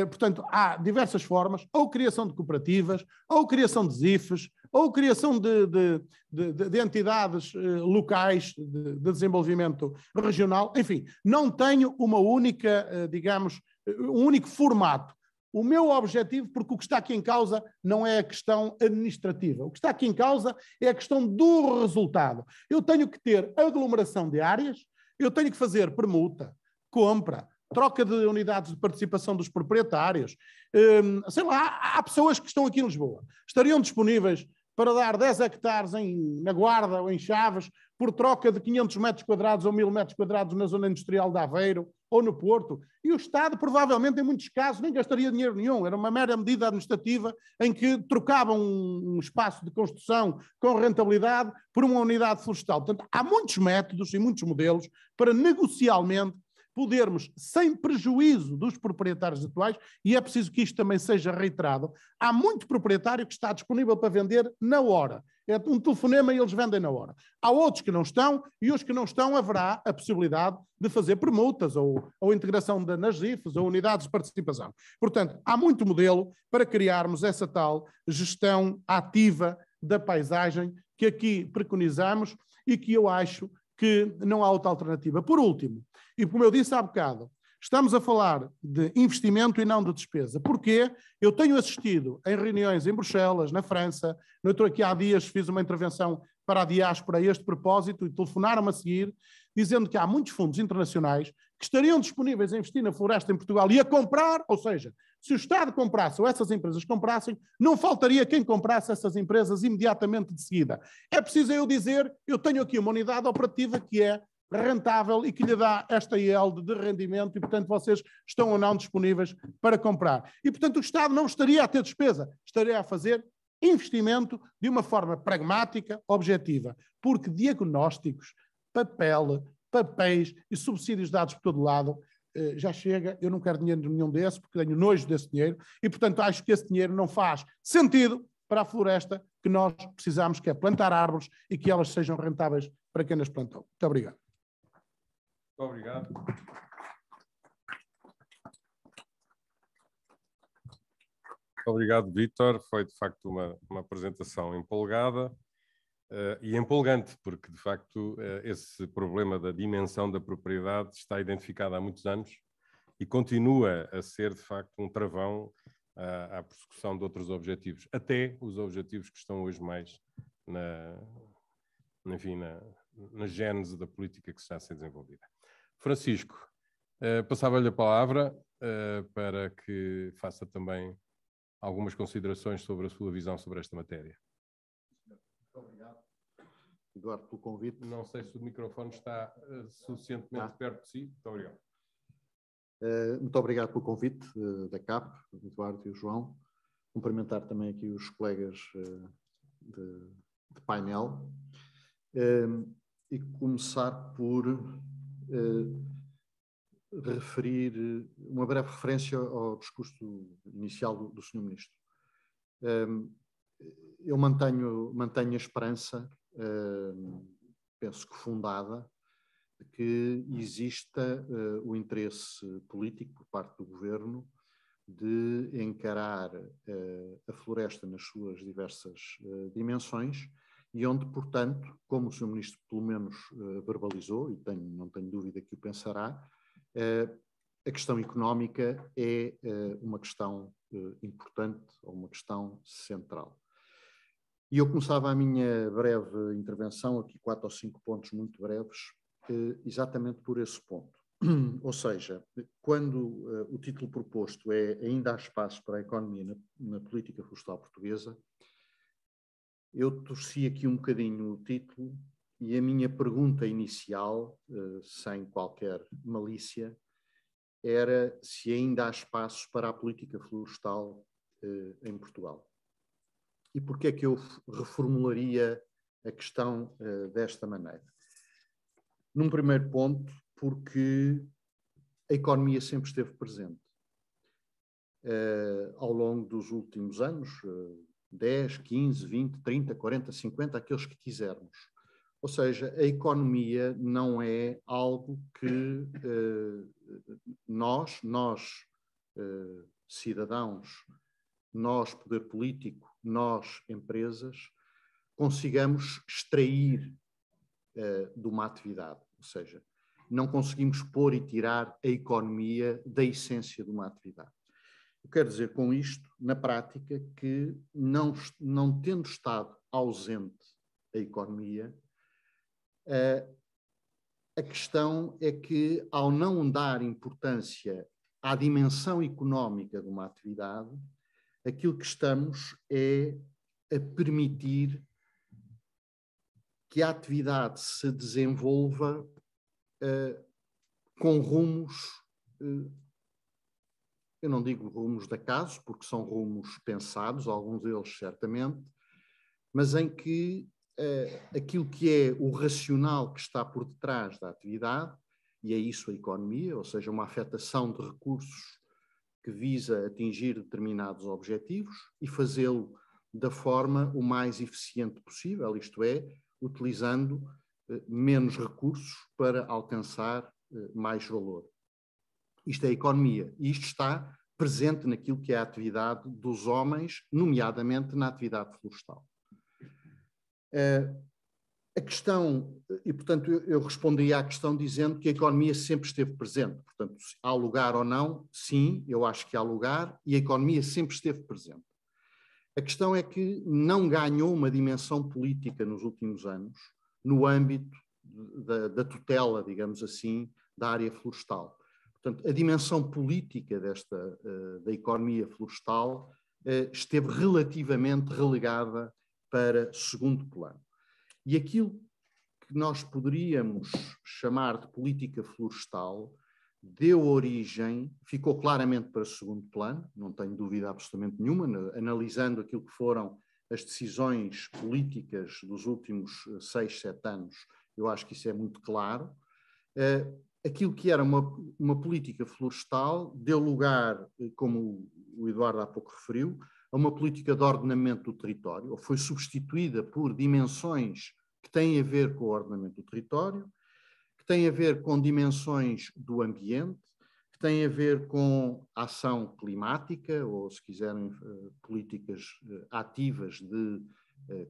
Portanto, há diversas formas, ou criação de cooperativas, ou criação de ZIFs, ou criação de entidades locais de desenvolvimento regional. Enfim, não tenho uma única, digamos, um único formato. o meu objetivo, porque o que está aqui em causa não é a questão administrativa. O que está aqui em causa é a questão do resultado. Eu tenho que ter aglomeração de áreas, eu tenho que fazer permuta, compra, troca de unidades de participação dos proprietários. Sei lá, há pessoas que estão aqui em Lisboa, estariam disponíveis para dar 10 hectares na Guarda ou em Chaves por troca de 500 metros quadrados ou 1000 metros quadrados na zona industrial de Aveiro ou no Porto. E o Estado, provavelmente, em muitos casos, nem gastaria dinheiro nenhum. Era uma mera medida administrativa em que trocavam um espaço de construção com rentabilidade por uma unidade florestal. Portanto, há muitos métodos e muitos modelos para negocialmente podermos, sem prejuízo dos proprietários atuais, e é preciso que isto também seja reiterado, há muito proprietário que está disponível para vender na hora. É um telefonema e eles vendem na hora. Há outros que não estão, e os que não estão haverá a possibilidade de fazer permutas ou integração nas IFs ou unidades de participação. Portanto, há muito modelo para criarmos essa tal gestão ativa da paisagem que aqui preconizamos e que eu acho que não há outra alternativa. Por último, e como eu disse há bocado, estamos a falar de investimento e não de despesa. Porquê? Eu tenho assistido em reuniões em Bruxelas, na França, aqui há dias fiz uma intervenção para a diáspora a este propósito e telefonaram-me a seguir, dizendo que há muitos fundos internacionais que estariam disponíveis a investir na floresta em Portugal e a comprar, ou seja, se o Estado comprasse ou essas empresas comprassem, não faltaria quem comprasse essas empresas imediatamente de seguida. É preciso eu dizer, eu tenho aqui uma unidade operativa que é rentável e que lhe dá esta yield de rendimento e, portanto, vocês estão ou não disponíveis para comprar. E, portanto, o Estado não estaria a ter despesa, estaria a fazer investimento de uma forma pragmática, objetiva, porque diagnósticos, papéis e subsídios dados por todo lado, já chega, eu não quero dinheiro nenhum desse, porque tenho nojo desse dinheiro, e, portanto, acho que esse dinheiro não faz sentido para a floresta que nós precisamos, que é plantar árvores e que elas sejam rentáveis para quem as plantou. Muito obrigado. Muito obrigado. Obrigado, Vítor. Foi, de facto, uma apresentação empolgada e empolgante, porque, de facto, esse problema da dimensão da propriedade está identificado há muitos anos e continua a ser, de facto, um travão à persecução de outros objetivos, até os objetivos que estão hoje mais na gênese da política que está a ser desenvolvida. Francisco, passava-lhe a palavra para que faça também algumas considerações sobre a sua visão sobre esta matéria. Muito obrigado, Eduardo, pelo convite. Não sei se o microfone está suficientemente perto de si. Muito obrigado. Muito obrigado pelo convite da CAP, o Eduardo e o João. Cumprimentar também aqui os colegas de painel. E começar por referir uma breve referência ao discurso inicial do Sr. Ministro. Eu mantenho a esperança, penso que fundada, de que exista o interesse político por parte do Governo de encarar a floresta nas suas diversas dimensões e onde, portanto, como o Sr. Ministro pelo menos verbalizou, e não tenho dúvida que o pensará, a questão económica é uma questão importante ou uma questão central. E eu começava a minha breve intervenção, aqui 4 ou 5 pontos muito breves, exatamente por esse ponto. Ou seja, quando o título proposto é "Ainda há espaço para a economia na política florestal portuguesa", eu torci aqui um bocadinho o título e a minha pergunta inicial, sem qualquer malícia, era se ainda há espaços para a política florestal em Portugal. E porquê é que eu reformularia a questão desta maneira? Num primeiro ponto, porque a economia sempre esteve presente. Ao longo dos últimos anos, 10, 15, 20, 30, 40, 50, aqueles que quisermos. Ou seja, a economia não é algo que nós cidadãos, nós poder político, nós empresas, consigamos extrair de uma atividade. Ou seja, não conseguimos pôr e tirar a economia da essência de uma atividade. Eu quero dizer com isto, na prática, que não tendo estado ausente a economia, a questão é que, ao não dar importância à dimensão económica de uma atividade, aquilo que estamos é a permitir que a atividade se desenvolva com rumos, eu não digo rumos de acaso, porque são rumos pensados, alguns deles certamente, mas em que aquilo que é o racional que está por detrás da atividade, e é isso a economia, ou seja, uma afetação de recursos que visa atingir determinados objetivos e fazê-lo da forma o mais eficiente possível, isto é, utilizando menos recursos para alcançar mais valor. Isto é a economia, e isto está presente naquilo que é a atividade dos homens, nomeadamente na atividade florestal. A questão, e portanto eu responderia à questão dizendo que a economia sempre esteve presente, portanto, há lugar ou não, sim, eu acho que há lugar, e a economia sempre esteve presente. A questão é que não ganhou uma dimensão política nos últimos anos, no âmbito da tutela, digamos assim, da área florestal. Portanto, a dimensão política da economia florestal esteve relativamente relegada para segundo plano. E aquilo que nós poderíamos chamar de política florestal deu origem, ficou claramente para segundo plano, não tenho dúvida absolutamente nenhuma, analisando aquilo que foram as decisões políticas dos últimos 6, 7 anos, eu acho que isso é muito claro. Aquilo que era uma política florestal deu lugar, como o Eduardo há pouco referiu, a uma política de ordenamento do território, ou foi substituída por dimensões que têm a ver com o ordenamento do território, que têm a ver com dimensões do ambiente, que têm a ver com a ação climática, ou, se quiserem, políticas ativas de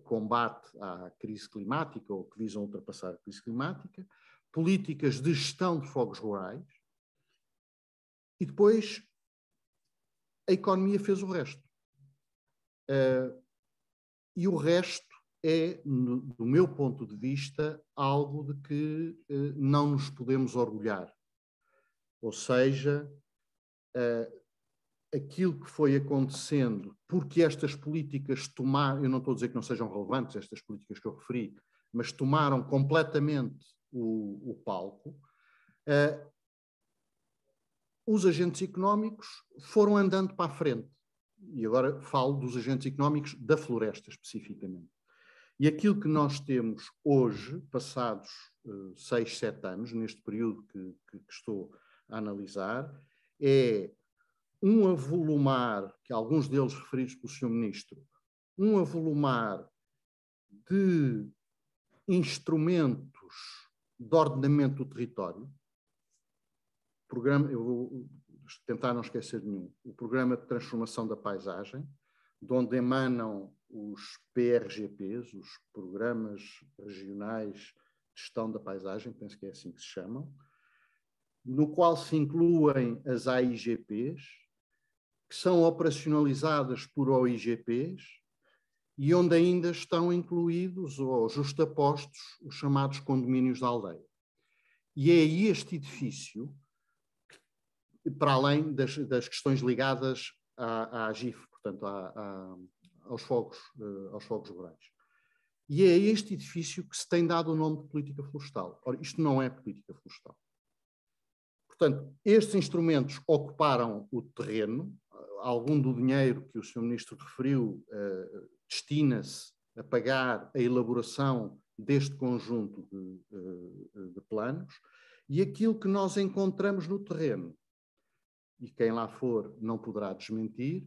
combate à crise climática, ou que visam ultrapassar a crise climática, políticas de gestão de fogos rurais, e depois a economia fez o resto. E o resto é, do meu ponto de vista, algo de que não nos podemos orgulhar. Ou seja, aquilo que foi acontecendo, porque estas políticas tomaram, eu não estou a dizer que não sejam relevantes, estas políticas que eu referi, mas tomaram completamente o palco, os agentes económicos foram andando para a frente. E agora falo dos agentes económicos da floresta, especificamente. E aquilo que nós temos hoje, passados 6, 7 anos, neste período que estou a analisar, é um avolumar, que alguns deles referidos pelo Sr. Ministro, um avolumar de instrumentos de ordenamento do território. Eu vou tentar não esquecer de nenhum. O Programa de Transformação da Paisagem, de onde emanam os PRGPs, os Programas Regionais de Gestão da Paisagem, penso que é assim que se chamam, no qual se incluem as AIGPs, que são operacionalizadas por OIGPs, e onde ainda estão incluídos ou justapostos os chamados condomínios da aldeia. E é este edifício, para além das questões ligadas à AGIF, portanto, aos fogos rurais. E é este edifício que se tem dado o nome de política florestal. Ora, isto não é política florestal. Portanto, estes instrumentos ocuparam o terreno, algum do dinheiro que o Sr. Ministro referiu destina-se a pagar a elaboração deste conjunto de planos, e aquilo que nós encontramos no terreno, e quem lá for não poderá desmentir,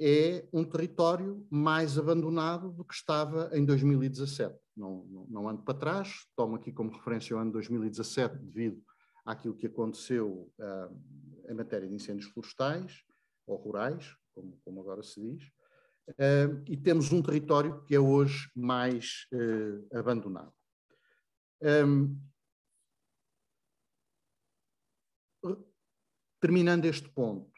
é um território mais abandonado do que estava em 2017. Não ando para trás, tomo aqui como referência o ano 2017 devido àquilo que aconteceu em matéria de incêndios florestais ou rurais, como agora se diz, e temos um território que é hoje mais abandonado. Terminando este ponto,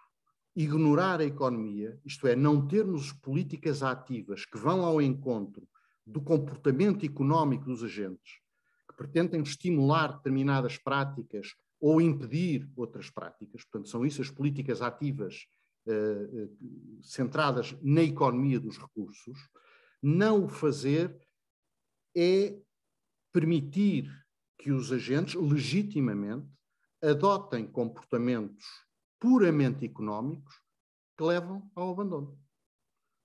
ignorar a economia, isto é, não termos políticas ativas que vão ao encontro do comportamento económico dos agentes, que pretendem estimular determinadas práticas ou impedir outras práticas. Portanto, são isso as políticas ativas centradas na economia dos recursos. Não o fazer é permitir que os agentes, legitimamente, adotem comportamentos puramente económicos que levam ao abandono.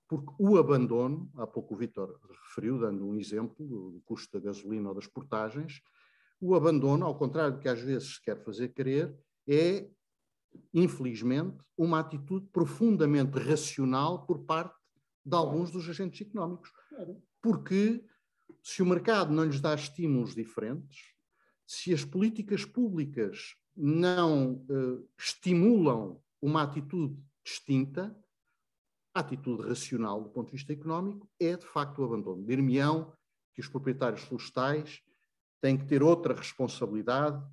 Porque o abandono, há pouco o Vítor referiu, dando um exemplo do custo da gasolina ou das portagens, o abandono, ao contrário do que às vezes se quer fazer crer, é, infelizmente, uma atitude profundamente racional por parte de alguns dos agentes económicos. Porque se o mercado não lhes dá estímulos diferentes, se as políticas públicas não estimulam uma atitude distinta, a atitude racional do ponto de vista económico é, de facto, o abandono. Dir-me-ão que os proprietários florestais têm que ter outra responsabilidade,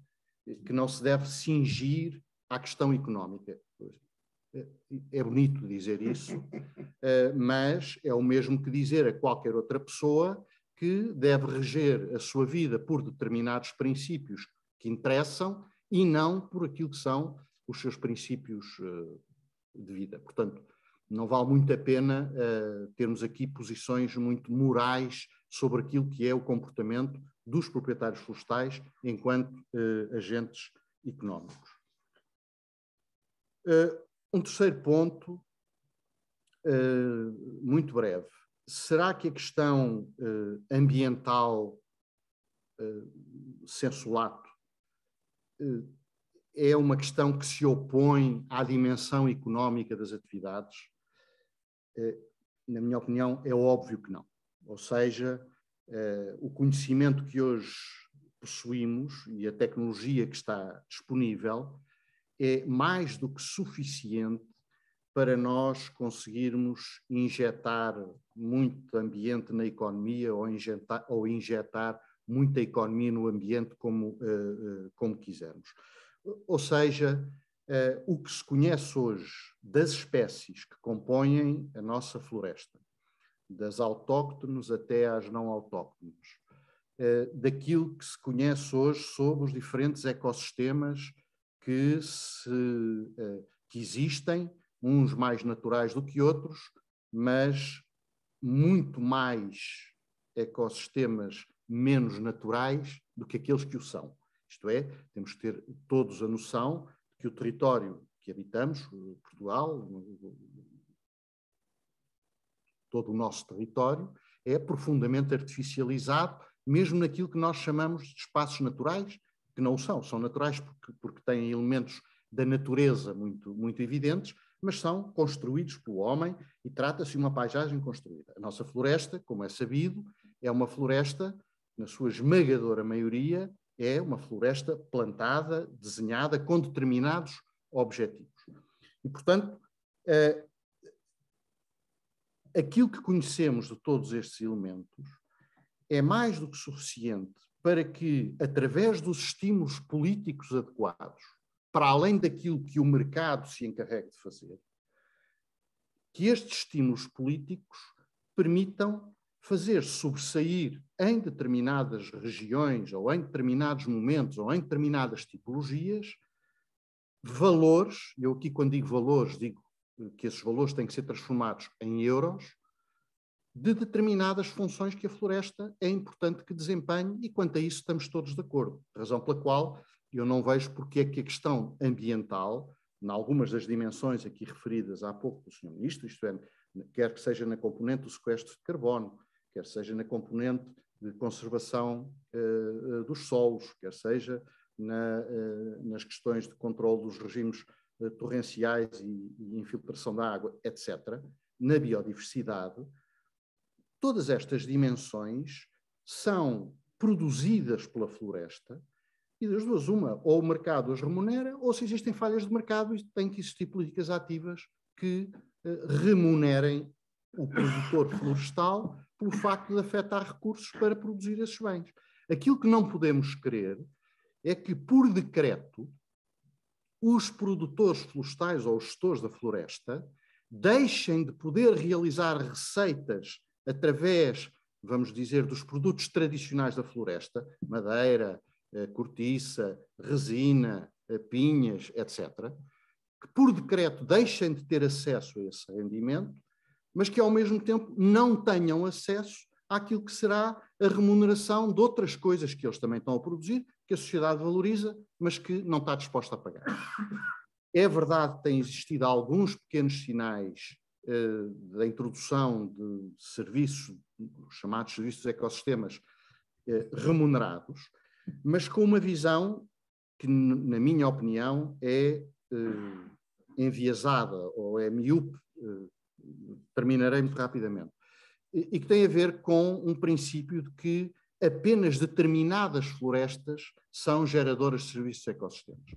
que não se deve cingir à questão económica. É bonito dizer isso, mas é o mesmo que dizer a qualquer outra pessoa que deve reger a sua vida por determinados princípios que interessam e não por aquilo que são os seus princípios de vida. Portanto, não vale muito a pena termos aqui posições muito morais sobre aquilo que é o comportamento dos proprietários florestais enquanto agentes económicos. Um terceiro ponto, muito breve. Será que a questão ambiental sensu lato é uma questão que se opõe à dimensão económica das atividades? Na minha opinião, é óbvio que não. Ou seja, o conhecimento que hoje possuímos e a tecnologia que está disponível é mais do que suficiente para nós conseguirmos injetar muito ambiente na economia ou injetar muita economia no ambiente como quisermos. Ou seja, o que se conhece hoje das espécies que compõem a nossa floresta, das autóctones até às não autóctones, daquilo que se conhece hoje sobre os diferentes ecossistemas que existem, uns mais naturais do que outros, mas muito mais ecossistemas menos naturais do que aqueles que o são. Isto é, temos que ter todos a noção de que o território que habitamos, Portugal, todo o nosso território, é profundamente artificializado, mesmo naquilo que nós chamamos de espaços naturais, que não o são. São naturais porque têm elementos da natureza muito, muito evidentes, mas são construídos pelo homem e trata-se de uma paisagem construída. A nossa floresta, como é sabido, é uma floresta, na sua esmagadora maioria, é uma floresta plantada, desenhada com determinados objetivos. E, portanto, aquilo que conhecemos de todos estes elementos é mais do que suficiente para que, através dos estímulos políticos adequados, para além daquilo que o mercado se encarregue de fazer, que estes estímulos políticos permitam fazer sobressair em determinadas regiões, ou em determinados momentos, ou em determinadas tipologias, valores, eu aqui quando digo valores, digo que esses valores têm que ser transformados em euros, de determinadas funções que a floresta é importante que desempenhe, e quanto a isso estamos todos de acordo. Razão pela qual eu não vejo porque é que a questão ambiental, em algumas das dimensões aqui referidas há pouco pelo Sr. Ministro, isto é, quer que seja na componente do sequestro de carbono, quer seja na componente de conservação dos solos, quer seja nas questões de controle dos regimes torrenciais e infiltração da água, etc., na biodiversidade, todas estas dimensões são produzidas pela floresta e das duas uma, ou o mercado as remunera, ou se existem falhas de mercado, tem que existir políticas ativas que remunerem o produtor florestal pelo facto de afetar recursos para produzir esses bens. Aquilo que não podemos querer é que, por decreto, os produtores florestais ou os gestores da floresta deixem de poder realizar receitas através, vamos dizer, dos produtos tradicionais da floresta, madeira, cortiça, resina, pinhas, etc., que por decreto deixem de ter acesso a esse rendimento, mas que ao mesmo tempo não tenham acesso àquilo que será a remuneração de outras coisas que eles também estão a produzir, que a sociedade valoriza, mas que não está disposta a pagar. É verdade que têm existido alguns pequenos sinais da introdução de serviços, chamados serviços de ecossistemas, remunerados, mas com uma visão que, na minha opinião, é enviesada ou é miúpe, terminarei muito rapidamente, e que tem a ver com um princípio de que apenas determinadas florestas são geradoras de serviços de ecossistemas.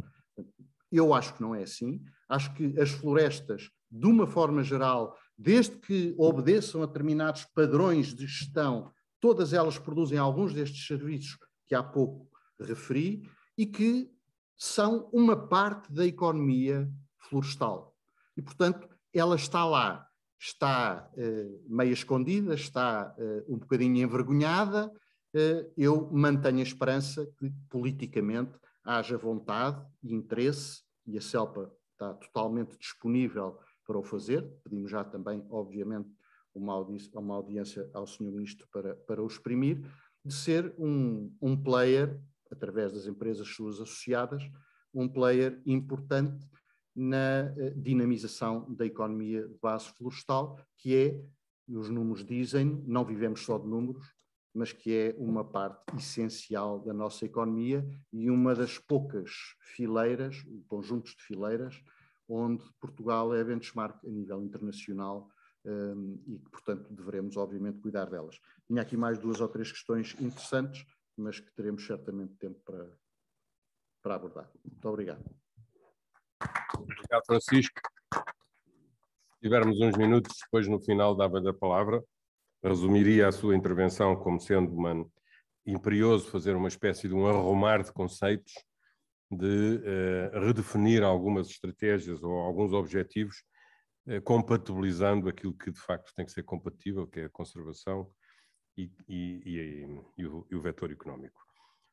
Eu acho que não é assim. Acho que as florestas, de uma forma geral, desde que obedeçam a determinados padrões de gestão, todas elas produzem alguns destes serviços que há pouco referi e que são uma parte da economia florestal. E, portanto, ela está lá, está meio escondida, está um bocadinho envergonhada. Eu mantenho a esperança que, politicamente, haja vontade e interesse, e a CELPA está totalmente disponível para o fazer. Pedimos já também, obviamente, uma audiência ao Sr. Ministro para o exprimir, de ser um player, através das empresas suas associadas, um player importante na dinamização da economia de base florestal, que é, e os números dizem, não vivemos só de números, mas que é uma parte essencial da nossa economia e uma das poucas fileiras, conjuntos de fileiras, onde Portugal é benchmark a nível internacional e que, portanto, devemos, obviamente, cuidar delas. Tinha aqui mais 2 ou 3 questões interessantes, mas que teremos certamente tempo para abordar. Muito obrigado. Obrigado, Francisco. Se tivermos uns minutos, depois no final dava-lhe a palavra. Resumiria a sua intervenção como sendo imperioso fazer uma espécie de um arrumar de conceitos, de redefinir algumas estratégias ou alguns objetivos, compatibilizando aquilo que de facto tem que ser compatível, que é a conservação e o vetor económico.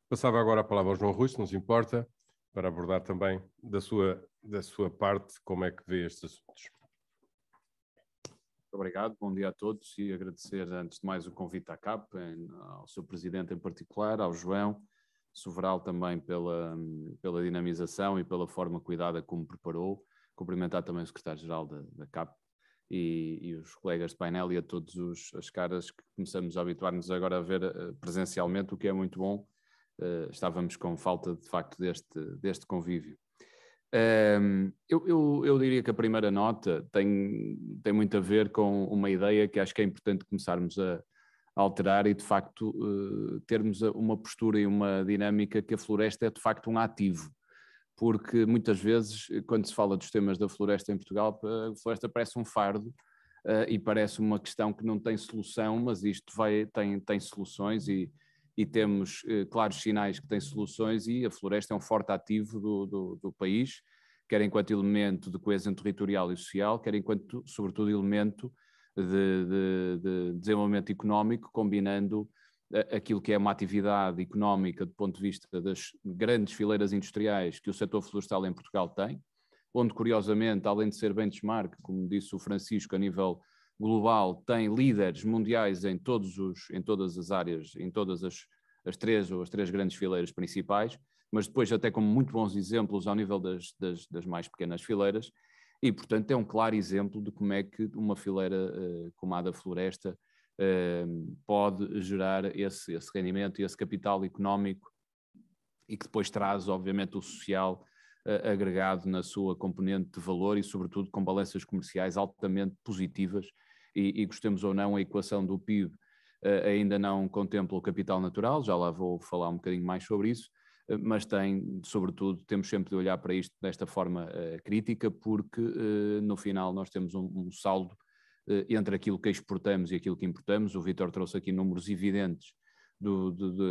Passava agora a palavra ao João Rui, se não se importa, para abordar também da sua parte como é que vê estes assuntos. Obrigado, bom dia a todos e agradecer antes de mais o convite à CAP, ao seu Presidente em particular, ao João Soveral também pela dinamização e pela forma cuidada como preparou, cumprimentar também o Secretário-Geral da CAP e os colegas de painel e a todos as caras que começamos a habituar-nos agora a ver presencialmente, o que é muito bom. Estávamos com falta de facto deste convívio. Eu diria que a primeira nota tem muito a ver com uma ideia que acho que é importante começarmos a alterar e de facto termos uma postura e uma dinâmica que a floresta é de facto um ativo, porque muitas vezes quando se fala dos temas da floresta em Portugal, a floresta parece um fardo e parece uma questão que não tem solução, mas isto tem soluções e temos claros sinais que tem soluções e a floresta é um forte ativo do país, quer enquanto elemento de coesão territorial e social, quer enquanto, sobretudo, elemento de desenvolvimento económico, combinando aquilo que é uma atividade económica do ponto de vista das grandes fileiras industriais que o setor florestal em Portugal tem, onde, curiosamente, além de ser benchmark, como disse o Francisco, a nível global, tem líderes mundiais em todas as áreas, em todas as três grandes fileiras principais, mas depois até como muito bons exemplos ao nível das mais pequenas fileiras, e portanto é um claro exemplo de como é que uma fileira como a da floresta pode gerar esse rendimento e esse capital económico e que depois traz obviamente o social agregado na sua componente de valor e sobretudo com balanças comerciais altamente positivas e gostemos ou não, a equação do PIB ainda não contempla o capital natural, já lá vou falar um bocadinho mais sobre isso, mas sobretudo, temos sempre de olhar para isto desta forma crítica, porque no final nós temos um saldo entre aquilo que exportamos e aquilo que importamos. O Vítor trouxe aqui números evidentes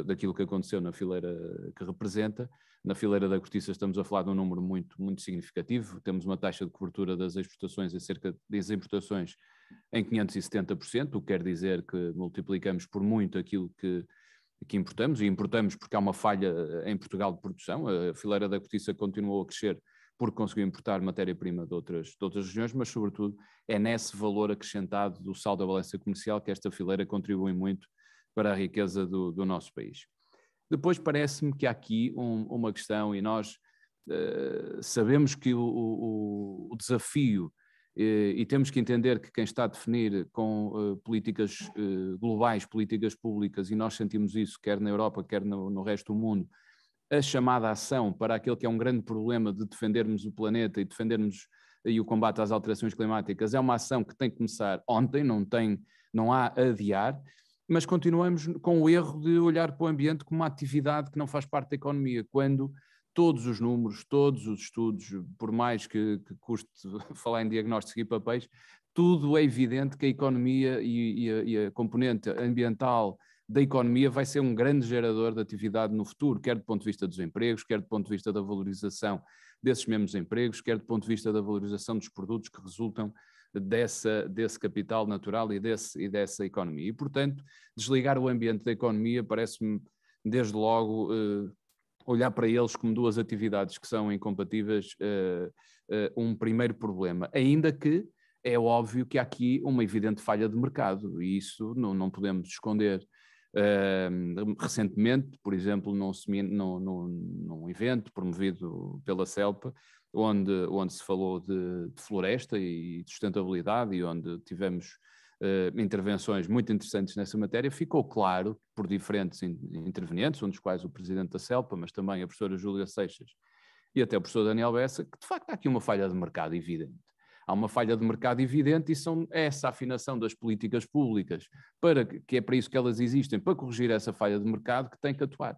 daquilo que aconteceu na fileira que representa. Na fileira da cortiça estamos a falar de um número muito, muito significativo. Temos uma taxa de cobertura das exportações das importações em 570%, o que quer dizer que multiplicamos por muito aquilo que importamos, e importamos porque há uma falha em Portugal de produção. A fileira da cortiça continuou a crescer porque conseguiu importar matéria-prima de outras regiões, mas sobretudo é nesse valor acrescentado do saldo da balança comercial que esta fileira contribui muito para a riqueza do nosso país. Depois parece-me que há aqui uma questão, e nós sabemos que o desafio, e temos que entender que quem está a definir com políticas globais, políticas públicas, e nós sentimos isso quer na Europa, quer no resto do mundo, a chamada ação para aquele que é um grande problema de defendermos o planeta e defendermos e o combate às alterações climáticas, é uma ação que tem que começar ontem, não há a adiar. Mas continuamos com o erro de olhar para o ambiente como uma atividade que não faz parte da economia, quando todos os números, todos os estudos, por mais que custe falar em diagnósticos e papéis, tudo é evidente que a economia e a componente ambiental da economia vai ser um grande gerador de atividade no futuro, quer do ponto de vista dos empregos, quer do ponto de vista da valorização desses mesmos empregos, quer do ponto de vista da valorização dos produtos que resultam desse capital natural e dessa economia. E, portanto, desligar o ambiente da economia parece-me, desde logo, olhar para eles como duas atividades que são incompatíveis, um primeiro problema. Ainda que é óbvio que há aqui uma evidente falha de mercado, e isso não podemos esconder. Recentemente, por exemplo, num evento promovido pela CELPA, onde se falou de floresta e de sustentabilidade, e onde tivemos intervenções muito interessantes nessa matéria, ficou claro por diferentes intervenientes, um dos quais o presidente da CELPA, mas também a professora Júlia Seixas e até o professor Daniel Bessa, que de facto há aqui uma falha de mercado evidente. Há uma falha de mercado evidente, e essa afinação das políticas públicas, que é para isso que elas existem, para corrigir essa falha de mercado, que tem que atuar.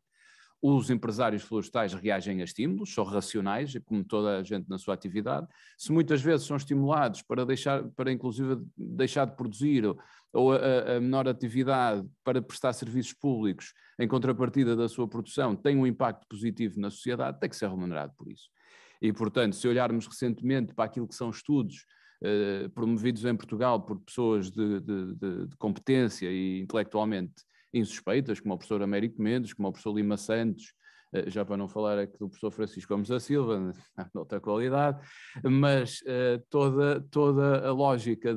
Os empresários florestais reagem a estímulos, são racionais, como toda a gente na sua atividade. Se muitas vezes são estimulados para inclusive deixar de produzir, ou a menor atividade para prestar serviços públicos em contrapartida da sua produção, tem um impacto positivo na sociedade, tem que ser remunerado por isso. E, portanto, se olharmos recentemente para aquilo que são estudos promovidos em Portugal por pessoas de competência e intelectualmente insuspeitas, como o professor Américo Mendes, como o professor Lima Santos, já para não falar aqui do professor Francisco Gomes da Silva, de outra qualidade, mas toda a lógica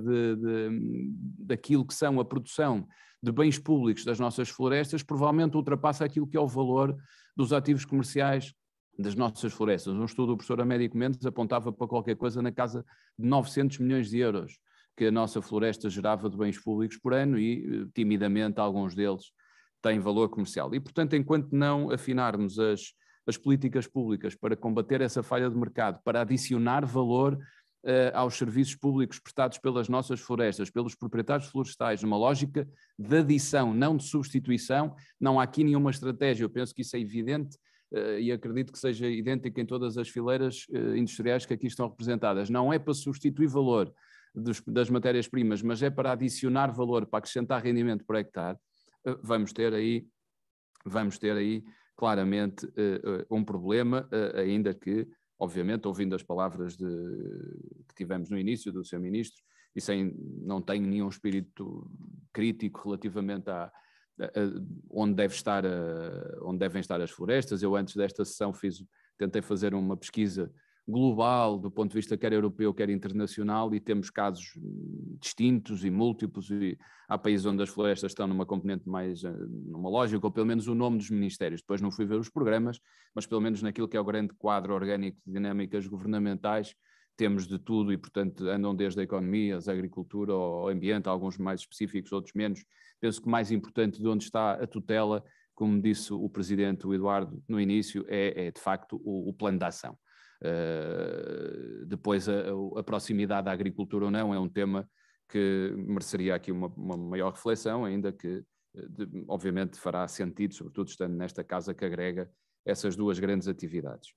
daquilo que são a produção de bens públicos das nossas florestas provavelmente ultrapassa aquilo que é o valor dos ativos comerciais das nossas florestas. Um estudo do professor Américo Mendes apontava para qualquer coisa na casa de 900 milhões de euros que a nossa floresta gerava de bens públicos por ano, e timidamente alguns deles têm valor comercial. E, portanto, enquanto não afinarmos as políticas públicas para combater essa falha de mercado, para adicionar valor aos serviços públicos prestados pelas nossas florestas, pelos proprietários florestais, numa lógica de adição, não de substituição, não há aqui nenhuma estratégia. Eu penso que isso é evidente, e acredito que seja idêntico em todas as fileiras industriais que aqui estão representadas. Não é para substituir valor das matérias-primas, mas é para adicionar valor, para acrescentar rendimento por hectare. Vamos ter aí claramente um problema, ainda que, obviamente, ouvindo as palavras que tivemos no início do Sr. Ministro, e não tenho nenhum espírito crítico relativamente onde devem estar as florestas. Eu, antes desta sessão, tentei fazer uma pesquisa global, do ponto de vista quer europeu, quer internacional, e temos casos distintos e múltiplos, e há países onde as florestas estão numa componente mais, numa lógica, ou pelo menos o nome dos ministérios. Depois não fui ver os programas, mas pelo menos naquilo que é o grande quadro orgânico de dinâmicas governamentais, temos de tudo, e portanto andam desde a economia, a agricultura, ao ambiente, alguns mais específicos, outros menos. Penso que o mais importante de onde está a tutela, como disse o Presidente, o Eduardo, no início, é de facto o plano de ação. Depois a proximidade à agricultura ou não é um tema que mereceria aqui uma maior reflexão, ainda que obviamente fará sentido, sobretudo estando nesta casa que agrega essas duas grandes atividades.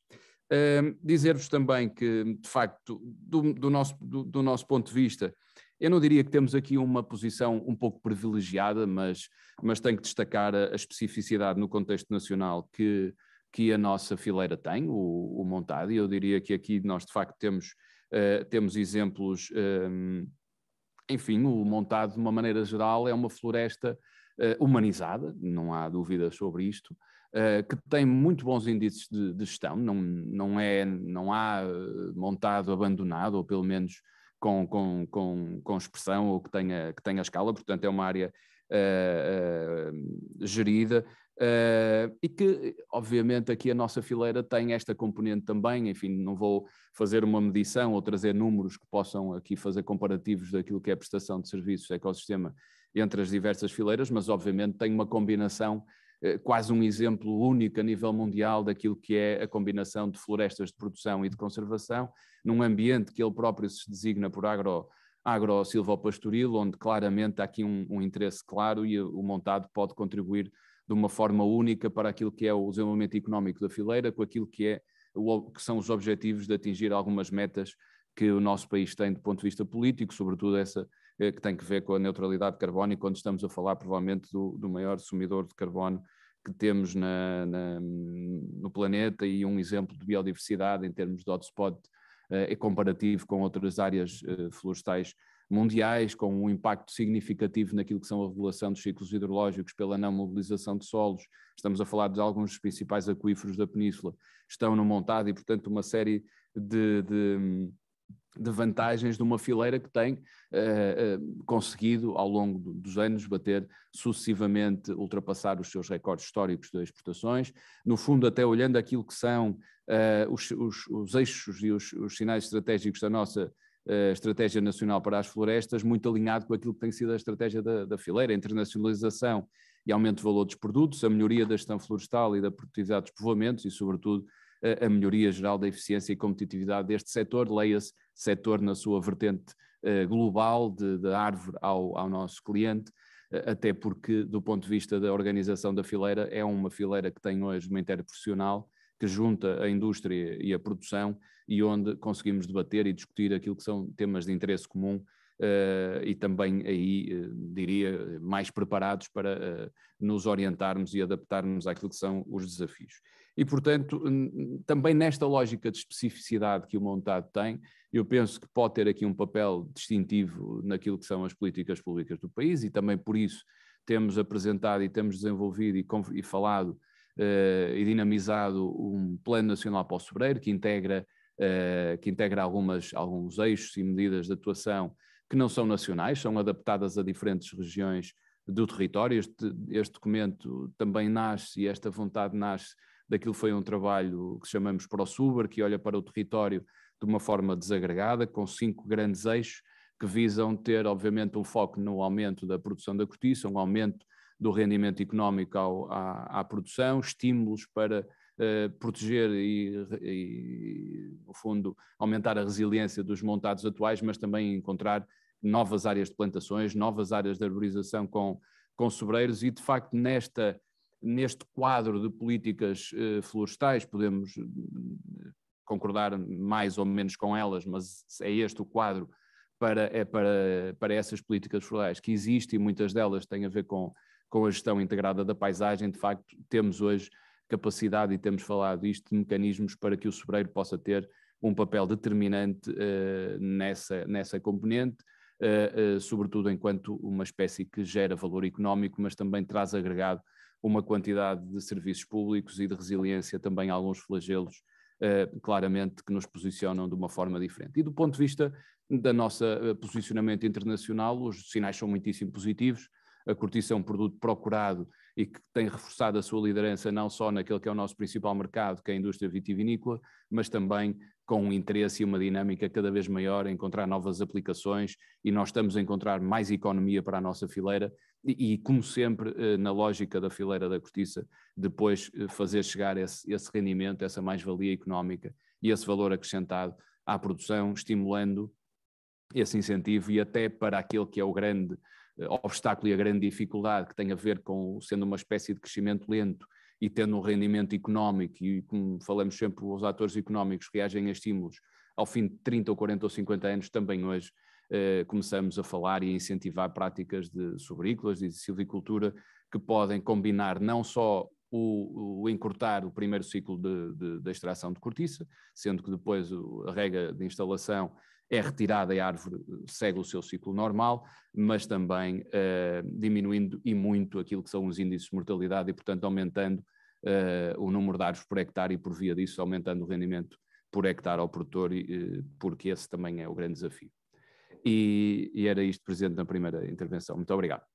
Dizer-vos também que, de facto, do nosso ponto de vista, Eu não diria que temos aqui uma posição um pouco privilegiada, mas tenho que destacar a especificidade no contexto nacional que a nossa fileira tem, o montado, e eu diria que aqui nós de facto temos exemplos, enfim, o montado de uma maneira geral é uma floresta humanizada, não há dúvida sobre isto, que tem muito bons índices de gestão, não há montado abandonado, ou pelo menos com expressão, ou que tenha escala, portanto é uma área gerida, e que obviamente aqui a nossa fileira tem esta componente também, enfim, não vou fazer uma medição ou trazer números que possam aqui fazer comparativos daquilo que é a prestação de serviços do ecossistema entre as diversas fileiras, mas obviamente tem uma combinação, quase um exemplo único a nível mundial daquilo que é a combinação de florestas de produção e de conservação, num ambiente que ele próprio se designa por agro-silvopastoril, onde claramente há aqui um interesse claro e o montado pode contribuir de uma forma única para aquilo que é o desenvolvimento económico da fileira, com aquilo que são os objetivos de atingir algumas metas que o nosso país tem do ponto de vista político, sobretudo essa que tem que ver com a neutralidade carbónica, quando estamos a falar provavelmente do maior sumidor de carbono que temos no planeta, e um exemplo de biodiversidade em termos de hotspot comparativo com outras áreas florestais mundiais, com um impacto significativo naquilo que são a regulação dos ciclos hidrológicos pela não mobilização de solos. Estamos a falar de alguns dos principais aquíferos da península, estão no montado, e portanto uma série de vantagens de uma fileira que tem conseguido ao longo dos anos bater sucessivamente, ultrapassar os seus recordes históricos de exportações, no fundo até olhando aquilo que são os eixos e os sinais estratégicos da nossa estratégia nacional para as florestas, muito alinhado com aquilo que tem sido a estratégia da fileira, a internacionalização e aumento de valor dos produtos, a melhoria da gestão florestal e da produtividade dos povoamentos e, sobretudo, a melhoria geral da eficiência e competitividade deste setor, leia-se setor na sua vertente global, de árvore ao nosso cliente, até porque, do ponto de vista da organização da fileira, é uma fileira que tem hoje uma interprofissional que junta a indústria e a produção, e onde conseguimos debater e discutir aquilo que são temas de interesse comum, e também aí, diria, mais preparados para nos orientarmos e adaptarmos àquilo que são os desafios. E, portanto, também nesta lógica de especificidade que o montado tem, eu penso que pode ter aqui um papel distintivo naquilo que são as políticas públicas do país, e também por isso temos apresentado e temos desenvolvido e falado e dinamizado um Plano Nacional para o Sobreiro, que integra alguns eixos e medidas de atuação que não são nacionais, são adaptadas a diferentes regiões do território. Este documento também nasce, e esta vontade nasce daquilo que foi um trabalho que chamamos ProSuber, que olha para o território de uma forma desagregada, com 5 grandes eixos que visam ter, obviamente, um foco no aumento da produção da cortiça, um aumento do rendimento económico à produção, estímulos para proteger e, no fundo, aumentar a resiliência dos montados atuais, mas também encontrar novas áreas de plantações, novas áreas de arborização com sobreiros, e, de facto, neste quadro de políticas florestais, podemos concordar mais ou menos com elas, mas é este o quadro para essas políticas florestais que existe, e muitas delas têm a ver com a gestão integrada da paisagem. De facto, temos hoje capacidade, e temos falado isto, de mecanismos para que o sobreiro possa ter um papel determinante nessa componente, sobretudo enquanto uma espécie que gera valor económico, mas também traz agregado uma quantidade de serviços públicos e de resiliência também a alguns flagelos, claramente, que nos posicionam de uma forma diferente. E do ponto de vista da nossa posicionamento internacional, os sinais são muitíssimo positivos. A cortiça é um produto procurado e que tem reforçado a sua liderança não só naquele que é o nosso principal mercado, que é a indústria vitivinícola, mas também com um interesse e uma dinâmica cada vez maior em encontrar novas aplicações, e nós estamos a encontrar mais economia para a nossa fileira e como sempre, na lógica da fileira da cortiça, depois fazer chegar esse rendimento, essa mais-valia económica e esse valor acrescentado à produção, estimulando esse incentivo, e até para aquele que é o grande obstáculo e a grande dificuldade, que tem a ver com sendo uma espécie de crescimento lento e tendo um rendimento económico, e como falamos sempre, os atores económicos reagem a estímulos ao fim de 30 ou 40 ou 50 anos, também hoje começamos a falar e a incentivar práticas sobrícolas e de silvicultura que podem combinar não só o encurtar o primeiro ciclo da extração de cortiça, sendo que depois a rega de instalação é retirada e a árvore segue o seu ciclo normal, mas também diminuindo e muito aquilo que são os índices de mortalidade e, portanto, aumentando o número de árvores por hectare e, por via disso, aumentando o rendimento por hectare ao produtor, porque esse também é o grande desafio. E era isto, Presidente, na primeira intervenção. Muito obrigado.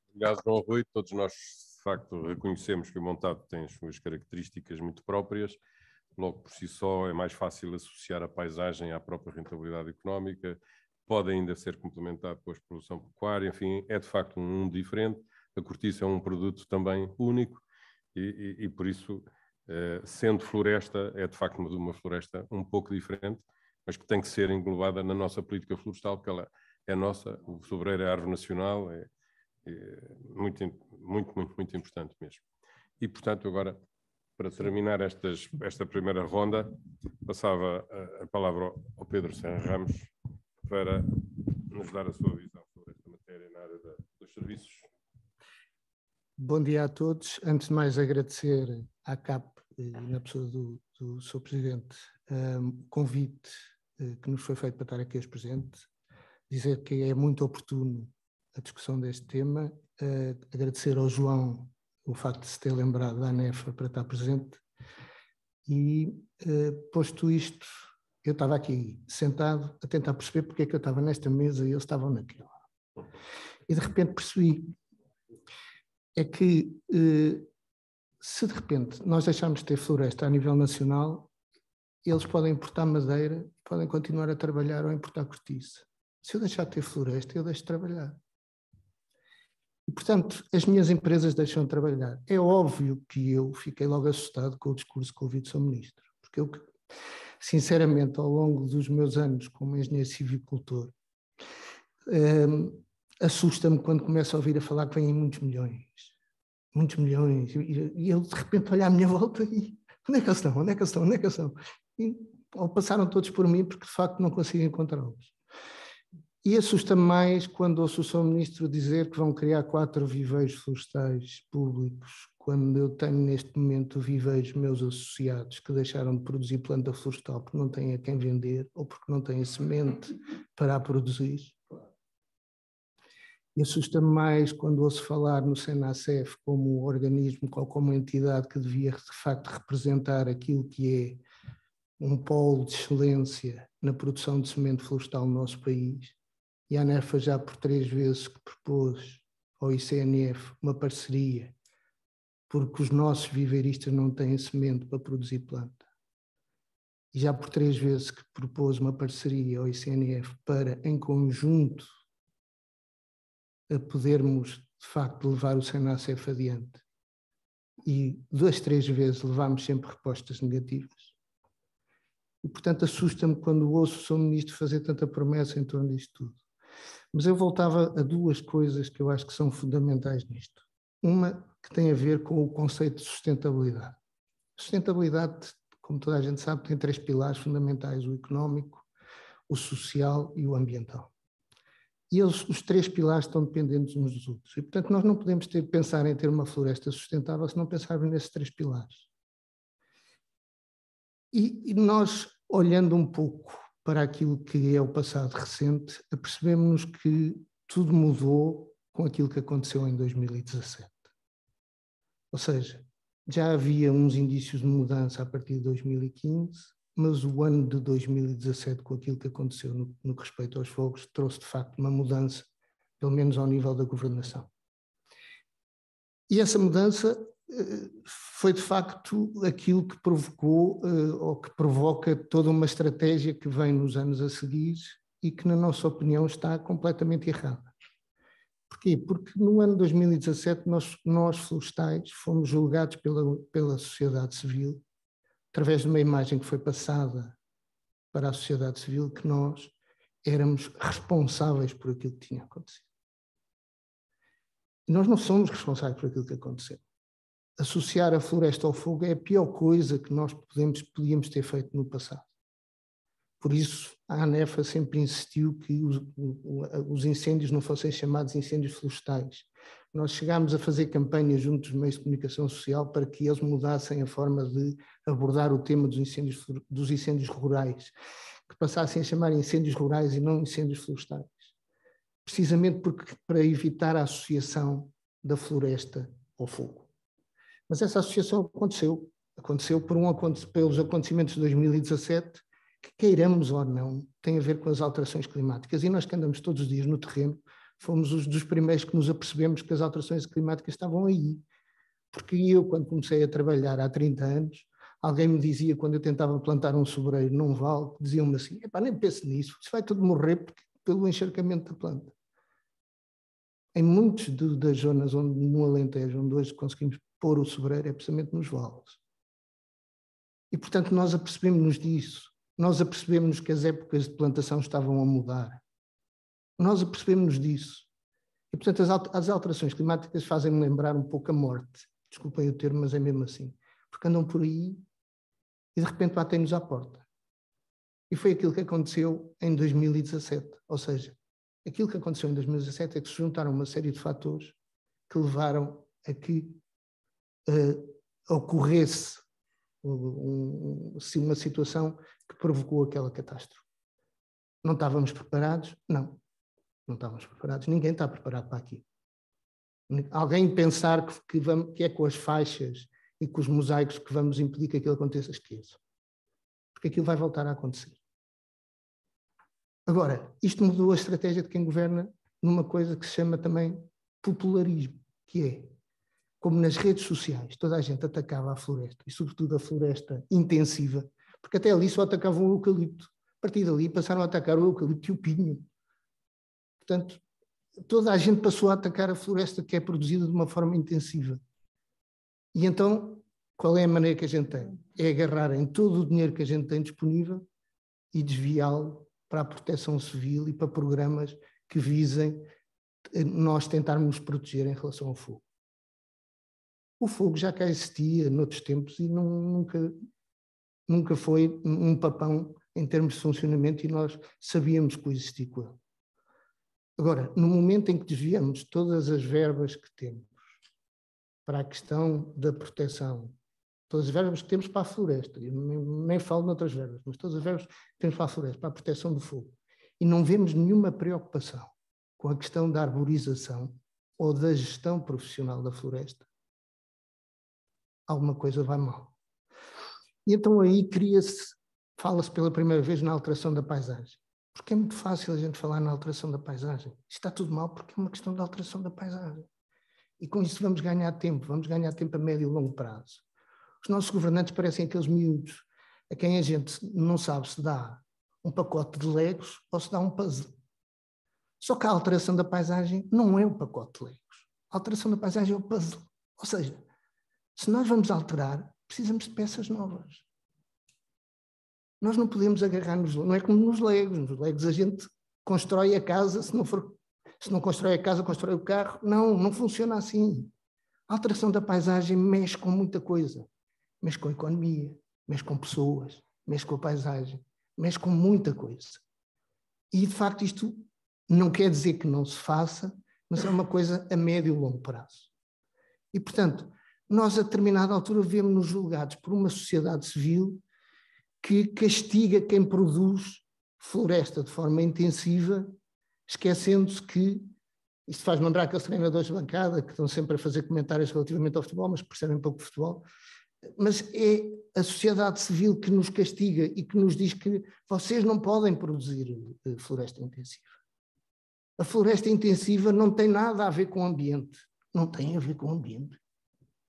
Obrigado, João Rui. Todos nós, de facto, reconhecemos que o montado tem as suas características muito próprias. Logo por si só é mais fácil associar a paisagem à própria rentabilidade económica, pode ainda ser complementado com a produção pecuária, enfim, é de facto um mundo diferente. A cortiça é um produto também único e por isso, sendo floresta, é de facto uma floresta um pouco diferente, mas que tem que ser englobada na nossa política florestal, porque ela é nossa, o sobreiro é a árvore nacional, é muito importante mesmo. E, portanto, agora, para terminar esta primeira ronda, passava a palavra ao Pedro Serra Ramos para nos dar a sua visão sobre esta matéria na área dos serviços. Bom dia a todos. Antes de mais, agradecer à CAP, na pessoa do Sr. Presidente, o convite que nos foi feito para estar aqui hoje presente, dizer que é muito oportuno a discussão deste tema, agradecer ao João o facto de se ter lembrado da ANEFA para estar presente e, posto isto, eu estava aqui sentado a tentar perceber porque é que eu estava nesta mesa e eles estavam naquela. E de repente percebi que se de repente nós deixarmos de ter floresta a nível nacional, eles podem importar madeira, podem continuar a trabalhar ou importar cortiça. Se eu deixar de ter floresta, eu deixo de trabalhar. E, portanto, as minhas empresas deixam de trabalhar. É óbvio que eu fiquei logo assustado com o discurso que ouvi do Sr. Ministro, porque eu, sinceramente, ao longo dos meus anos como engenheiro civicultor, assusta-me quando começo a ouvir a falar que vêm muitos milhões, e eu de repente olho à minha volta e onde é que eles estão, onde é que eles estão, onde é que eles estão? E, ou passaram todos por mim porque de facto não consigo encontrá-los. E assusta-me mais quando ouço o Sr. Ministro dizer que vão criar 4 viveiros florestais públicos, quando eu tenho neste momento viveiros meus associados que deixaram de produzir planta florestal porque não têm a quem vender ou porque não têm semente para a produzir. E assusta-me mais quando ouço falar no SENACEF como organismo, como entidade que devia de facto representar aquilo que é um polo de excelência na produção de semente florestal no nosso país. E a ANEFA já por 3 vezes que propôs ao ICNF uma parceria, porque os nossos viveiristas não têm semente para produzir planta. E já por 3 vezes que propôs uma parceria ao ICNF para, em conjunto, a podermos, de facto, levar o SENACEF adiante. E 2, 3 vezes levámos sempre respostas negativas. E, portanto, assusta-me quando ouço o Sr. Ministro fazer tanta promessa em torno disto tudo. Mas eu voltava a 2 coisas que eu acho que são fundamentais nisto. Uma que tem a ver com o conceito de sustentabilidade. A sustentabilidade, como toda a gente sabe, tem 3 pilares fundamentais: o económico, o social e o ambiental. E os 3 pilares estão dependentes uns dos outros. E, portanto, nós não podemos pensar em ter uma floresta sustentável se não pensarmos nesses 3 pilares. E nós, olhando um pouco para aquilo que é o passado recente, apercebemos-nos que tudo mudou com aquilo que aconteceu em 2017. Ou seja, já havia uns indícios de mudança a partir de 2015, mas o ano de 2017, com aquilo que aconteceu no que respeita aos fogos, trouxe de facto uma mudança, pelo menos ao nível da governação. E essa mudança foi de facto aquilo que provocou ou que provoca toda uma estratégia que vem nos anos a seguir e que, na nossa opinião, está completamente errada. Porquê? Porque no ano 2017 nós florestais fomos julgados pela sociedade civil, através de uma imagem que foi passada para a sociedade civil, que nós éramos responsáveis por aquilo que tinha acontecido. E nós não somos responsáveis por aquilo que aconteceu. Associar a floresta ao fogo é a pior coisa que nós podíamos ter feito no passado. Por isso, a ANEFA sempre insistiu que os incêndios não fossem chamados incêndios florestais. Nós chegámos a fazer campanhas junto dos meios de comunicação social para que eles mudassem a forma de abordar o tema dos incêndios rurais, que passassem a chamar incêndios rurais e não incêndios florestais. Precisamente para evitar a associação da floresta ao fogo. Mas essa associação aconteceu pelos acontecimentos de 2017, que queiramos ou não, tem a ver com as alterações climáticas. E nós que andamos todos os dias no terreno, fomos os dos primeiros que nos apercebemos que as alterações climáticas estavam aí. Porque eu, quando comecei a trabalhar há 30 anos, alguém me dizia, quando eu tentava plantar um sobreiro num vale, diziam-me assim, nem pense nisso, isso vai tudo morrer pelo encharcamento da planta. Em muitas das zonas no Alentejo, onde hoje conseguimos pôr o sobreiro, é precisamente nos vales. E, portanto, nós apercebemos-nos disso. Nós apercebemos que as épocas de plantação estavam a mudar. Nós apercebemos disso. E, portanto, as alterações climáticas fazem-me lembrar um pouco a morte. Desculpem o termo, mas é mesmo assim. Porque andam por aí e, de repente, batem-nos à porta. E foi aquilo que aconteceu em 2017. Ou seja, aquilo que aconteceu em 2017 é que se juntaram uma série de fatores que levaram a que ocorresse uma situação que provocou aquela catástrofe. Não estávamos preparados? Não estávamos preparados. Ninguém está preparado para aquilo. Alguém pensar que é com as faixas e com os mosaicos que vamos impedir que aquilo aconteça, esqueça. Porque aquilo vai voltar a acontecer. Agora, isto mudou a estratégia de quem governa numa coisa que se chama também popularismo, que é, como nas redes sociais, toda a gente atacava a floresta, e sobretudo a floresta intensiva, porque até ali só atacavam o eucalipto. A partir dali passaram a atacar o eucalipto e o pinho. Portanto, toda a gente passou a atacar a floresta que é produzida de uma forma intensiva. E então, qual é a maneira que a gente tem? É agarrar em todo o dinheiro que a gente tem disponível e desviá-lo para a proteção civil e para programas que visem nós tentarmos nos proteger em relação ao fogo. O fogo já cá existia noutros tempos e nunca foi um papão em termos de funcionamento e nós sabíamos coexistir com ele. Agora, no momento em que desviamos todas as verbas que temos para a questão da proteção, todas as verbas que temos para a floresta, eu nem falo noutras verbas, mas todas as verbas que temos para a floresta, para a proteção do fogo, e não vemos nenhuma preocupação com a questão da arborização ou da gestão profissional da floresta, alguma coisa vai mal. E então aí fala-se pela primeira vez na alteração da paisagem. Porque é muito fácil a gente falar na alteração da paisagem. Está tudo mal porque é uma questão da alteração da paisagem. E com isso vamos ganhar tempo a médio e longo prazo. Os nossos governantes parecem aqueles miúdos a quem a gente não sabe se dá um pacote de legos ou se dá um puzzle. Só que a alteração da paisagem não é um pacote de legos. A alteração da paisagem é o puzzle. Ou seja, se nós vamos alterar, precisamos de peças novas. Nós não podemos agarrar-nos, não é como nos legos. Nos legos a gente constrói a casa, se não constrói a casa, constrói o carro. Não funciona assim. A alteração da paisagem mexe com muita coisa. Mexe com a economia, mexe com pessoas, mexe com a paisagem, mexe com muita coisa. E, de facto, isto não quer dizer que não se faça, mas é uma coisa a médio e longo prazo. E, portanto, nós a determinada altura vemos-nos julgados por uma sociedade civil que castiga quem produz floresta de forma intensiva, esquecendo-se que, isto faz-me lembrar aqueles treinadores de bancada que estão sempre a fazer comentários relativamente ao futebol, mas percebem pouco de futebol, mas é a sociedade civil que nos castiga e que nos diz que vocês não podem produzir floresta intensiva. A floresta intensiva não tem nada a ver com o ambiente. Não tem a ver com o ambiente.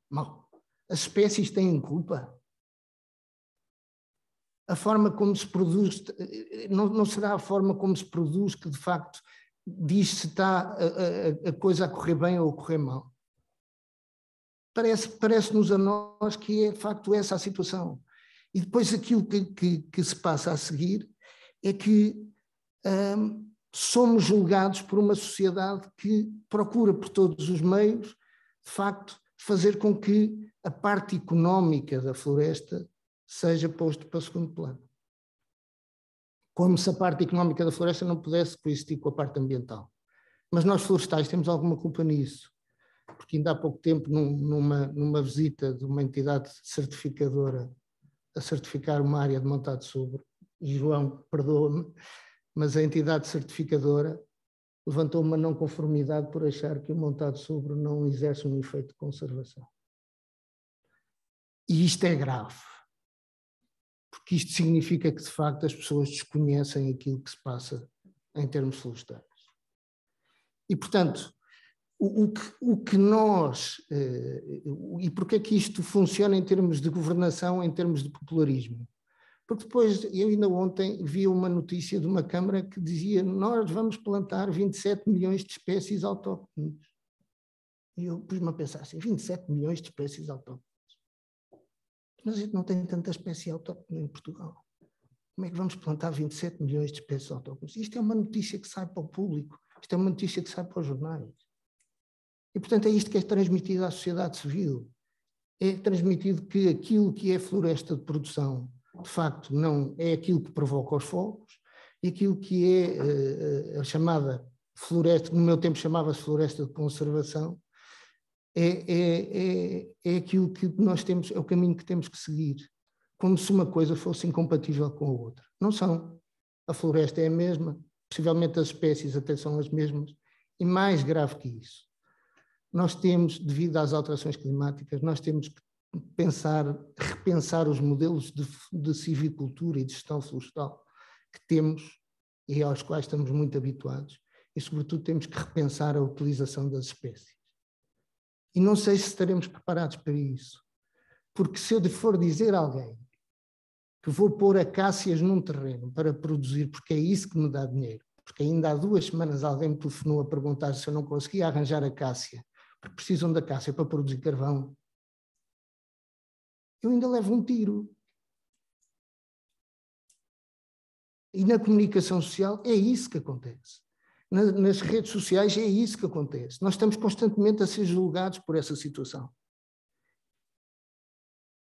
Mal. As espécies têm culpa. A forma como se produz, não será a forma como se produz que de facto diz se está a coisa a correr bem ou a correr mal. Parece-nos a nós que é de facto essa a situação. E depois aquilo que se passa a seguir é que somos julgados por uma sociedade que procura por todos os meios, de facto, fazer com que a parte económica da floresta seja posto para o segundo plano. como se a parte económica da floresta não pudesse coexistir com a parte ambiental. Mas nós florestais temos alguma culpa nisso, porque ainda há pouco tempo, numa visita de uma entidade certificadora a certificar uma área de montado sobre, e João, perdoa-me, mas a entidade certificadora levantou uma não conformidade por achar que o montado sobre não exerce um efeito de conservação. E isto é grave, porque isto significa que, de facto, as pessoas desconhecem aquilo que se passa em termos florestais. E, portanto, o que nós... E porquê é que isto funciona em termos de governação, em termos de popularismo? Porque depois, eu ainda ontem vi uma notícia de uma Câmara que dizia: nós vamos plantar 27 milhões de espécies autóctones. E eu pus-me a pensar assim, 27 milhões de espécies autóctones. Mas a gente não tem tanta espécie autóctone em Portugal. Como é que vamos plantar 27 milhões de espécies autóctones? Isto é uma notícia que sai para o público, isto é uma notícia que sai para os jornais. E, portanto, é isto que é transmitido à sociedade civil. É transmitido que aquilo que é floresta de produção, de facto, não é aquilo que provoca os fogos, e aquilo que é a chamada floresta, no meu tempo chamava-se floresta de conservação, é aquilo que nós temos, é o caminho que temos que seguir, como se uma coisa fosse incompatível com a outra. Não são. A floresta é a mesma, possivelmente as espécies até são as mesmas, e mais grave que isso, nós temos, devido às alterações climáticas, nós temos que repensar os modelos de silvicultura e de gestão florestal que temos e aos quais estamos muito habituados, e sobretudo temos que repensar a utilização das espécies. E não sei se estaremos preparados para isso, porque se eu for dizer a alguém que vou pôr acácias num terreno para produzir, porque é isso que me dá dinheiro, porque ainda há 2 semanas alguém me telefonou a perguntar se eu não conseguia arranjar acácia, porque precisam da acácia para produzir carvão, eu ainda levo um tiro. E na comunicação social é isso que acontece. Nas redes sociais é isso que acontece. Nós estamos constantemente a ser julgados por essa situação.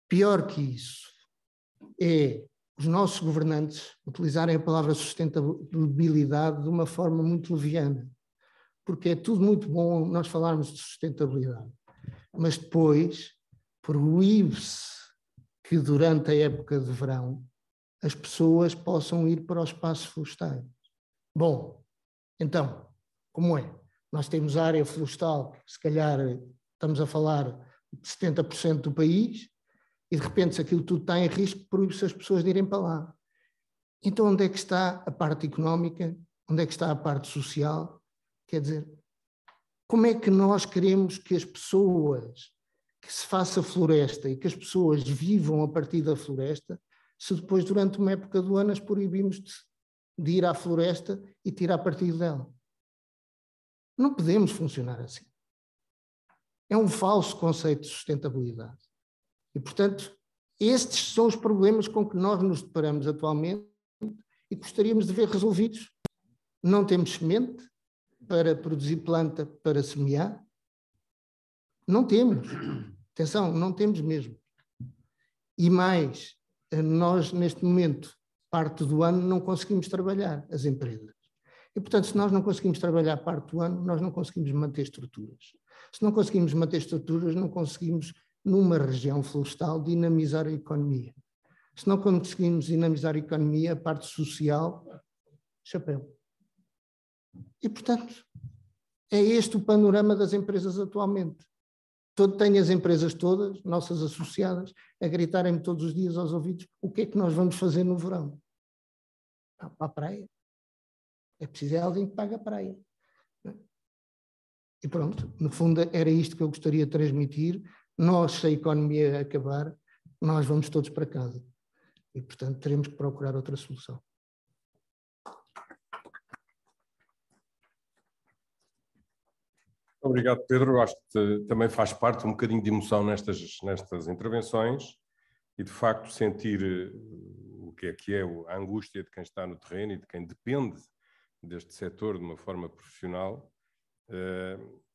Pior que isso é os nossos governantes utilizarem a palavra sustentabilidade de uma forma muito leviana. Porque é tudo muito bom nós falarmos de sustentabilidade, mas depois proíbe-se que durante a época de verão as pessoas possam ir para os espaços florestais. Bom, então, como é? Nós temos área florestal, se calhar estamos a falar de 70% do país, e de repente se aquilo tudo está em risco, proíbe-se as pessoas de irem para lá. Então onde é que está a parte económica? Onde é que está a parte social? Quer dizer, como é que nós queremos que as pessoas, que se faça floresta e que as pessoas vivam a partir da floresta, se depois durante uma época do ano as proibimos de ir à floresta e tirar partido dela? Não podemos funcionar assim. É um falso conceito de sustentabilidade. E, portanto, estes são os problemas com que nós nos deparamos atualmente e gostaríamos de ver resolvidos. Não temos semente para produzir planta para semear. Não temos. Atenção, não temos mesmo. E mais, nós neste momento, parte do ano, não conseguimos trabalhar, as empresas. E, portanto, se nós não conseguimos trabalhar parte do ano, nós não conseguimos manter estruturas. Se não conseguimos manter estruturas, não conseguimos, numa região florestal, dinamizar a economia. Se não conseguimos dinamizar a economia, a parte social, chapéu. E, portanto, é este o panorama das empresas atualmente. Tenho as empresas todas, nossas associadas, a gritarem-me todos os dias aos ouvidos: o que é que nós vamos fazer no verão? Para a praia. É preciso alguém que pague a praia. E pronto, no fundo era isto que eu gostaria de transmitir. Nós, se a economia acabar, nós vamos todos para casa. E, portanto, teremos que procurar outra solução. Obrigado, Pedro. Eu acho que também faz parte um bocadinho de emoção nestas intervenções e, de facto, sentir o que é a angústia de quem está no terreno e de quem depende deste setor de uma forma profissional.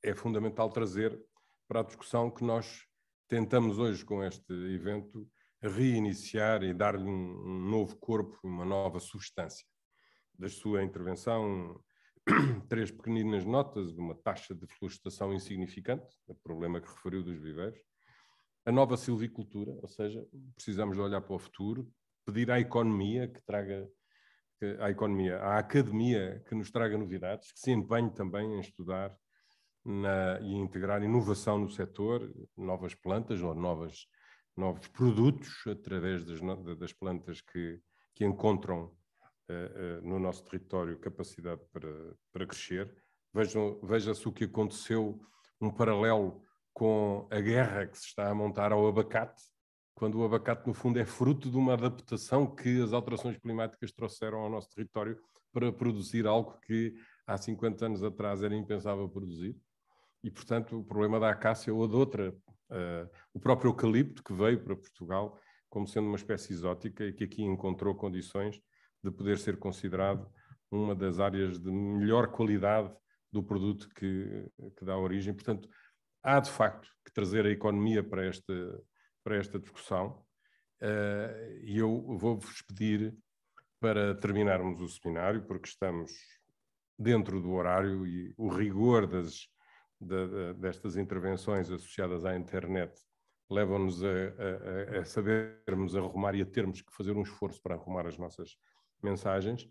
É fundamental trazer para a discussão que nós tentamos hoje, com este evento, reiniciar e dar-lhe um novo corpo, uma nova substância. da sua intervenção 3 pequeninas notas de uma taxa de florestação insignificante, o problema que referiu dos viveiros, a nova silvicultura, ou seja, precisamos de olhar para o futuro, pedir à economia que traga, à academia que nos traga novidades, que se empenhe também em estudar e integrar inovação no setor, novas plantas ou novos produtos através das plantas que encontram no nosso território capacidade para crescer. Veja-se o que aconteceu, um paralelo com a guerra que se está a montar ao abacate, quando o abacate, no fundo, é fruto de uma adaptação que as alterações climáticas trouxeram ao nosso território para produzir algo que há 50 anos atrás era impensável produzir. E, portanto, o problema da acácia ou de outra, o próprio eucalipto, que veio para Portugal como sendo uma espécie exótica e que aqui encontrou condições de poder ser considerado uma das áreas de melhor qualidade do produto que dá origem. Portanto, há de facto que trazer a economia para esta discussão, e eu vou-vos pedir para terminarmos o seminário, porque estamos dentro do horário e o rigor destas intervenções associadas à internet levam-nos a sabermos arrumar e a termos que fazer um esforço para arrumar as nossas mensagens.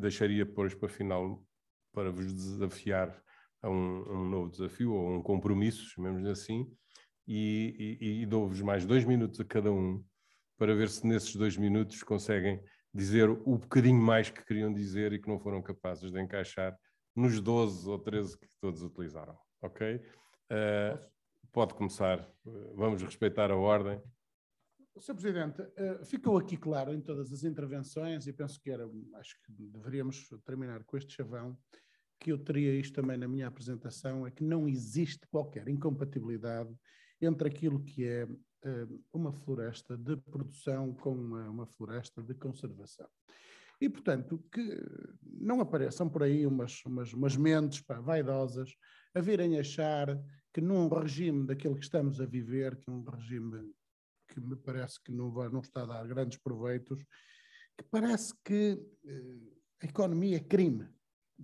Deixaria depois para final para vos desafiar a um novo desafio ou um compromisso, chamemos assim, e dou-vos mais 2 minutos a cada um para ver se nesses 2 minutos conseguem dizer o bocadinho mais que queriam dizer e que não foram capazes de encaixar nos 12 ou 13 que todos utilizaram, ok? Pode começar, vamos respeitar a ordem. Sr. Presidente, ficou aqui claro em todas as intervenções, e penso que acho que deveríamos terminar com este chavão, que eu teria isto também na minha apresentação, é que não existe qualquer incompatibilidade entre aquilo que é uma floresta de produção com uma floresta de conservação. E, portanto, que não apareçam por aí umas mentes vaidosas a virem achar que num regime daquele que estamos a viver, que é um regime que me parece que não está a dar grandes proveitos, que parece que a economia é crime.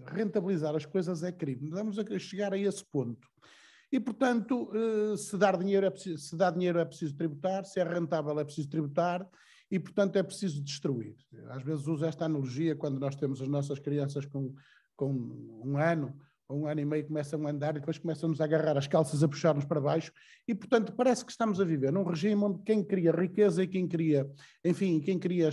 Rentabilizar as coisas é crime. Vamos a chegar a esse ponto. E, portanto, se dá dinheiro é preciso tributar, se é rentável é preciso tributar, e, portanto, é preciso destruir. Às vezes uso esta analogia quando nós temos as nossas crianças com 1 ano ou 1 ano e meio, começam a andar e depois começam-nos a agarrar as calças, a puxar-nos para baixo, e, portanto, parece que estamos a viver num regime onde quem cria riqueza e quem cria, enfim, quem cria,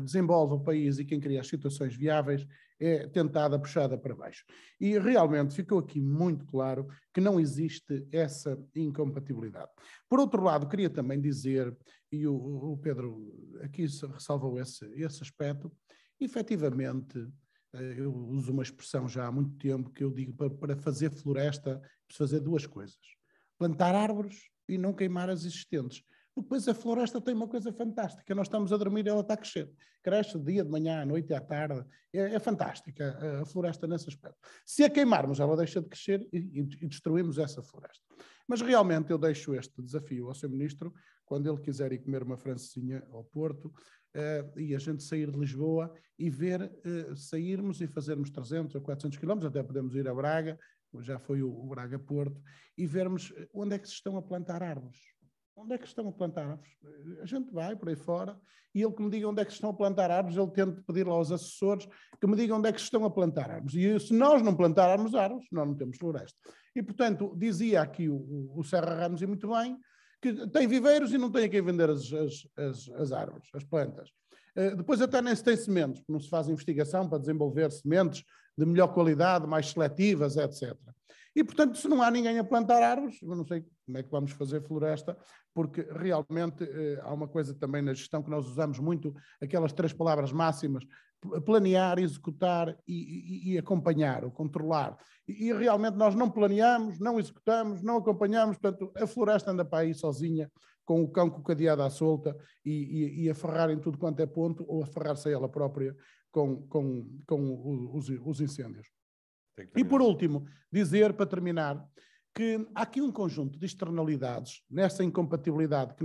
desenvolve o país e quem cria as situações viáveis é tentada, puxada para baixo. E realmente ficou aqui muito claro que não existe essa incompatibilidade. Por outro lado, queria também dizer, e o Pedro aqui ressalvou esse aspecto, efetivamente, eu uso uma expressão já há muito tempo que eu digo para fazer floresta, preciso fazer 2 coisas. Plantar árvores e não queimar as existentes. Depois a floresta tem uma coisa fantástica, nós estamos a dormir e ela está a crescer. Cresce de dia, de manhã, à noite e à tarde. É fantástica a floresta nesse aspecto. Se a queimarmos, ela deixa de crescer e destruímos essa floresta. Mas realmente eu deixo este desafio ao Sr. Ministro, quando ele quiser ir comer uma francesinha ao Porto, e a gente sair de Lisboa e sairmos e fazermos 300 ou 400 quilómetros, até podemos ir a Braga, já foi o Braga-Porto, e vermos onde é que se estão a plantar árvores. Onde é que estão a plantar árvores? A gente vai por aí fora e ele que me diga onde é que estão a plantar árvores, ele tenta pedir lá aos assessores que me digam onde é que estão a plantar árvores. E se nós não plantarmos árvores, nós não temos floresta. E, portanto, dizia aqui o Serra Ramos, e muito bem, que tem viveiros e não tem a quem vender as árvores, as plantas. Depois até nem se tem sementes, porque não se faz investigação para desenvolver sementes de melhor qualidade, mais seletivas, etc. E, portanto, se não há ninguém a plantar árvores, eu não sei como é que vamos fazer floresta, porque realmente há uma coisa também na gestão que nós usamos muito, aquelas 3 palavras máximas, planear, executar e acompanhar, ou controlar. E realmente nós não planeamos, não executamos, não acompanhamos, portanto, a floresta anda para aí sozinha, com o cão com o cadeado à solta e a ferrar em tudo quanto é ponto, ou a ferrar-se a ela própria com os incêndios. E por último, dizer, para terminar, que há aqui um conjunto de externalidades, nessa incompatibilidade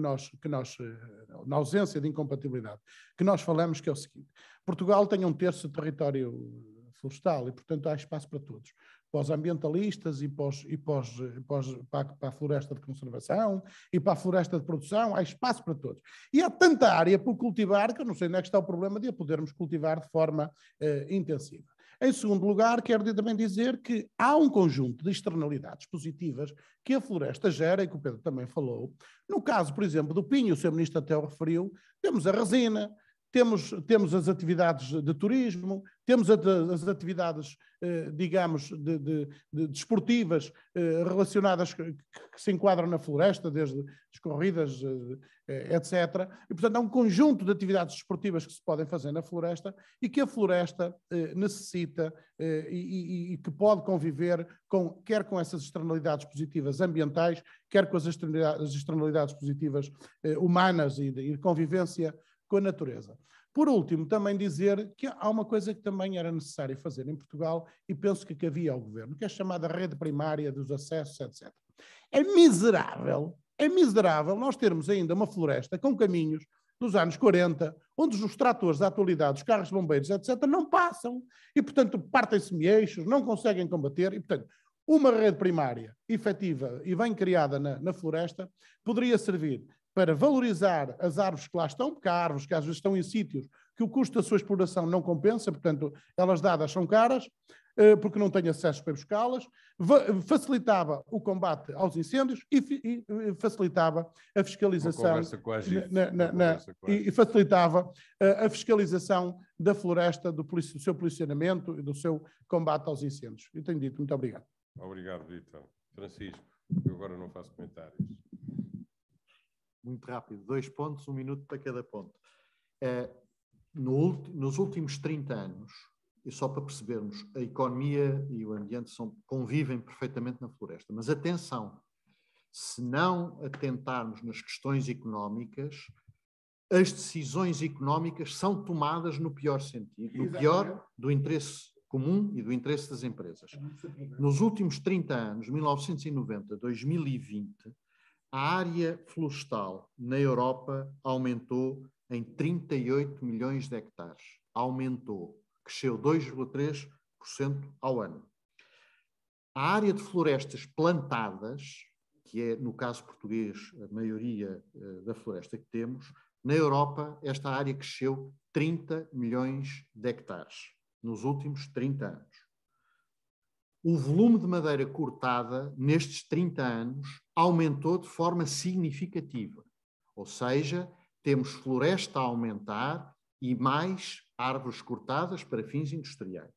na ausência de incompatibilidade, que nós falamos, que é o seguinte: Portugal tem 1/3 de território florestal e, portanto, há espaço para todos. Para os ambientalistas e para a floresta de conservação e para a floresta de produção, há espaço para todos. E há tanta área por cultivar que eu não sei onde é que está o problema de a podermos cultivar de forma intensiva. Em segundo lugar, quero também dizer que há um conjunto de externalidades positivas que a floresta gera e que o Pedro também falou. No caso, por exemplo, do pinho, o Sr. Ministro até o referiu, temos a resina, temos as atividades de turismo, temos as atividades, digamos, desportivas relacionadas que se enquadram na floresta, desde as corridas, etc. E, portanto, há um conjunto de atividades desportivas que se podem fazer na floresta e que a floresta necessita e que pode conviver quer com essas externalidades positivas ambientais, quer com as externalidades positivas humanas e de convivência com a natureza. Por último, também dizer que há uma coisa que também era necessário fazer em Portugal e penso que cabia ao governo, que é a chamada rede primária dos acessos, etc. É miserável nós termos ainda uma floresta com caminhos dos anos 40, onde os tratores da atualidade, os carros de bombeiros, etc., não passam e, portanto, partem-se eixos, não conseguem combater e, portanto, uma rede primária efetiva e bem criada na floresta poderia servir para valorizar as árvores que lá estão, porque há árvores que às vezes estão em sítios que o custo da sua exploração não compensa, portanto, elas dadas são caras, porque não têm acesso para buscá-las, facilitava o combate aos incêndios e facilitava a fiscalização e facilitava a fiscalização da floresta, do seu policionamento e do seu combate aos incêndios. Eu tenho dito, muito obrigado. Obrigado, Vitor. Francisco, eu agora não faço comentários. Muito rápido, 2 pontos, 1 minuto para cada ponto. Nos últimos 30 anos, e só para percebermos, a economia e o ambiente convivem perfeitamente na floresta. Mas atenção, se não atentarmos nas questões económicas, as decisões económicas são tomadas no pior sentido, no pior do interesse comum e do interesse das empresas. Nos últimos 30 anos, 1990 a 2020, a área florestal na Europa aumentou em 38 milhões de hectares. Cresceu 2,3% ao ano. A área de florestas plantadas, que é, no caso português, a maioria da floresta que temos, na Europa esta área cresceu 30 milhões de hectares nos últimos 30 anos. O volume de madeira cortada nestes 30 anos aumentou de forma significativa. Ou seja, temos floresta a aumentar e mais árvores cortadas para fins industriais.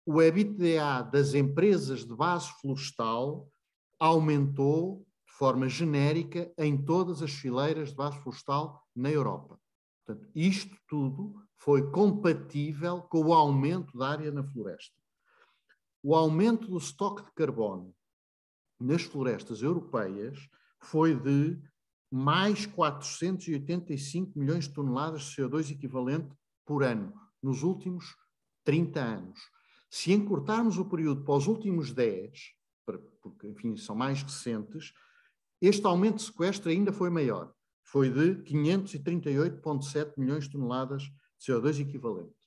O EBITDA das empresas de base florestal aumentou de forma genérica em todas as fileiras de base florestal na Europa. Portanto, isto tudo foi compatível com o aumento da área na floresta. O aumento do estoque de carbono nas florestas europeias foi de mais 485 milhões de toneladas de CO2 equivalente por ano, nos últimos 30 anos. Se encurtarmos o período para os últimos 10, porque, enfim, são mais recentes, este aumento de sequestro ainda foi maior. Foi de 538,7 milhões de toneladas de CO2 equivalente.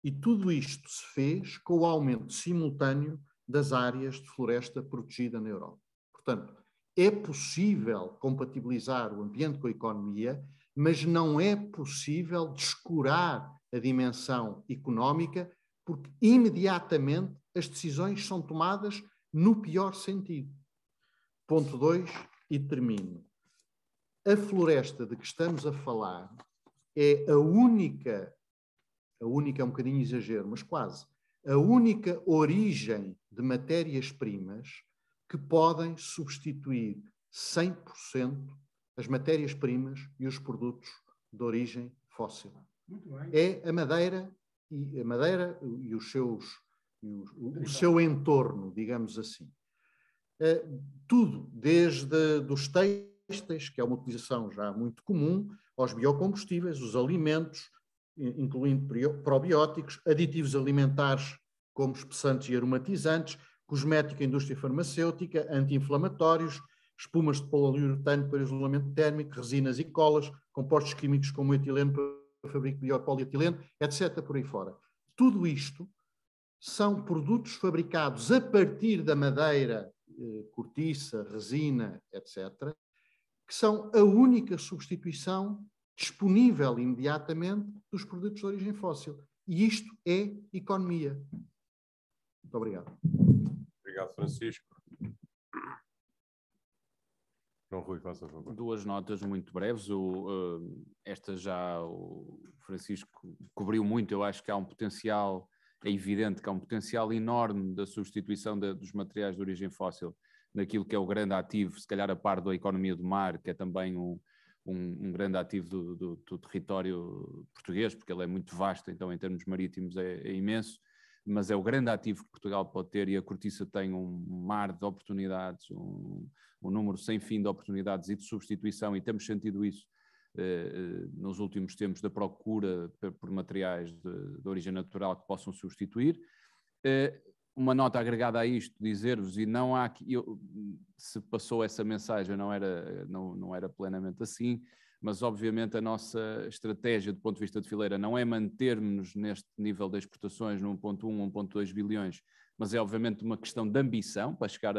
E tudo isto se fez com o aumento simultâneo das áreas de floresta protegida na Europa. Portanto, é possível compatibilizar o ambiente com a economia, mas não é possível descurar a dimensão económica, porque imediatamente as decisões são tomadas no pior sentido. Ponto 2, e termino. A floresta de que estamos a falar é a única é um bocadinho exagero, mas quase, a única origem de matérias-primas que podem substituir 100% as matérias-primas e os produtos de origem fóssil. Muito bem. É a madeira e o seu entorno, digamos assim. Tudo, desde dos têxteis, que é uma utilização já muito comum, aos biocombustíveis, os alimentos, incluindo probióticos, aditivos alimentares como espessantes e aromatizantes, cosmética, indústria farmacêutica, anti-inflamatórios, espumas de poliuretano para isolamento térmico, resinas e colas, compostos químicos como etileno para fabrico de polietileno, etc. por aí fora. Tudo isto são produtos fabricados a partir da madeira, cortiça, resina, etc., que são a única substituição disponível imediatamente dos produtos de origem fóssil. E isto é economia. Muito obrigado. Obrigado, Francisco. João Rui, faça favor. Duas notas muito breves. Esta já o Francisco cobriu muito. Eu acho que há um potencial, é evidente que há um potencial enorme da substituição dos materiais de origem fóssil naquilo que é o grande ativo, se calhar a par da economia do mar, que é também um grande ativo do território português, porque ele é muito vasto, então em termos marítimos é imenso, mas é o grande ativo que Portugal pode ter, e a cortiça tem um mar de oportunidades, um número sem fim de oportunidades e de substituição, e temos sentido isso nos últimos tempos, da procura por materiais de origem natural que possam substituir. Uma nota agregada a isto, dizer-vos, e não há aqui, se passou essa mensagem, não era plenamente assim, mas obviamente a nossa estratégia do ponto de vista de fileira não é manter-nos neste nível de exportações no 1.1, 1.2 bilhões, mas é obviamente uma questão de ambição para chegar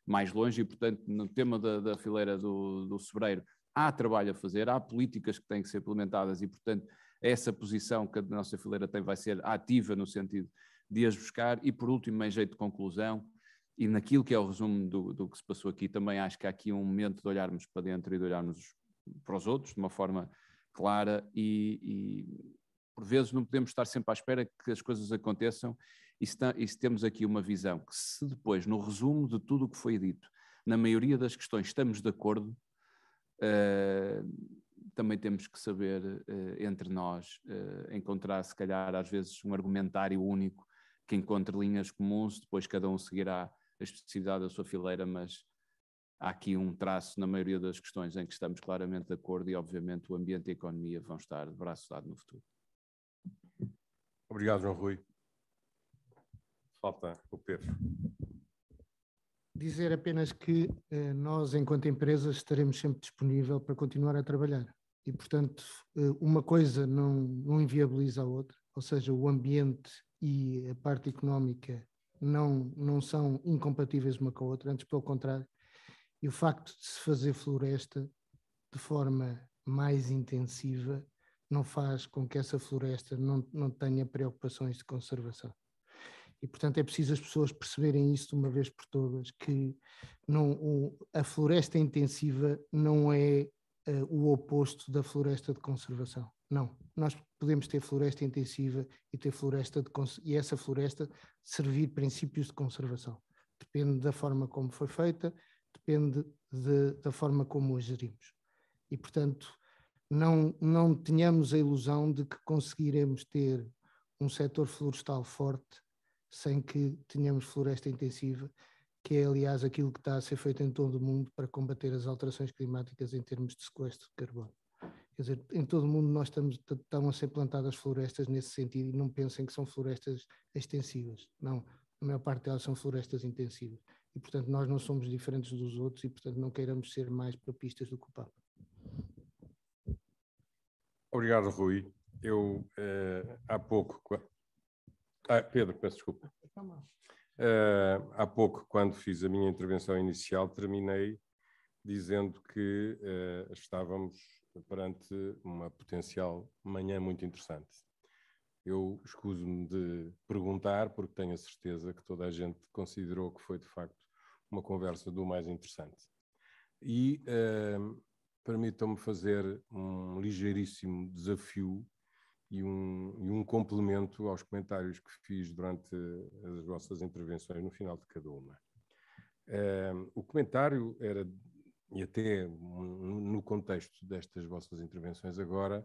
mais longe, e portanto no tema da fileira do Sebreiro há trabalho a fazer, há políticas que têm que ser implementadas, e portanto essa posição que a nossa fileira tem vai ser ativa no sentido de as buscar. E por último, em jeito de conclusão, e naquilo que é o resumo do que se passou aqui, também acho que há aqui um momento de olharmos para dentro e de olharmos para os outros de uma forma clara, e por vezes não podemos estar sempre à espera que as coisas aconteçam, e se temos aqui uma visão que, se depois, no resumo de tudo o que foi dito, na maioria das questões estamos de acordo, também temos que saber, entre nós, encontrar, se calhar, às vezes, um argumentário único que encontre linhas comuns. Depois cada um seguirá a especificidade da sua fileira, mas há aqui um traço na maioria das questões em que estamos claramente de acordo, e obviamente o ambiente e a economia vão estar de braço dado no futuro. Obrigado, João Rui. Falta o Pedro. Dizer apenas que nós, enquanto empresas, estaremos sempre disponível para continuar a trabalhar, e portanto uma coisa não inviabiliza a outra, ou seja, o ambiente e a parte económica não são incompatíveis uma com a outra, antes pelo contrário, e o facto de se fazer floresta de forma mais intensiva não faz com que essa floresta não tenha preocupações de conservação. E, portanto, é preciso as pessoas perceberem isso de uma vez por todas, que a floresta intensiva não é o oposto da floresta de conservação. Não, nós podemos ter floresta intensiva e ter e essa floresta servir princípios de conservação. Depende da forma como foi feita, depende da forma como a gerimos. E, portanto, não tenhamos a ilusão de que conseguiremos ter um setor florestal forte sem que tenhamos floresta intensiva, que é, aliás, aquilo que está a ser feito em todo o mundo para combater as alterações climáticas em termos de sequestro de carbono. Quer dizer, em todo o mundo nós estão a ser plantadas florestas nesse sentido, e não pensem que são florestas extensivas. Não, a maior parte delas são florestas intensivas. E, portanto, nós não somos diferentes dos outros, e, portanto, não queiramos ser mais papistas do que o Papa. Obrigado, Rui. Eu, há pouco... Pedro, peço desculpa. Há pouco, quando fiz a minha intervenção inicial, terminei dizendo que estávamos perante uma potencial manhã muito interessante. Eu escuso-me de perguntar, porque tenho a certeza que toda a gente considerou que foi, de facto, uma conversa do mais interessante. E permitam-me fazer um ligeiríssimo desafio e um complemento aos comentários que fiz durante as vossas intervenções no final de cada uma. O comentário era, e até no contexto destas vossas intervenções agora,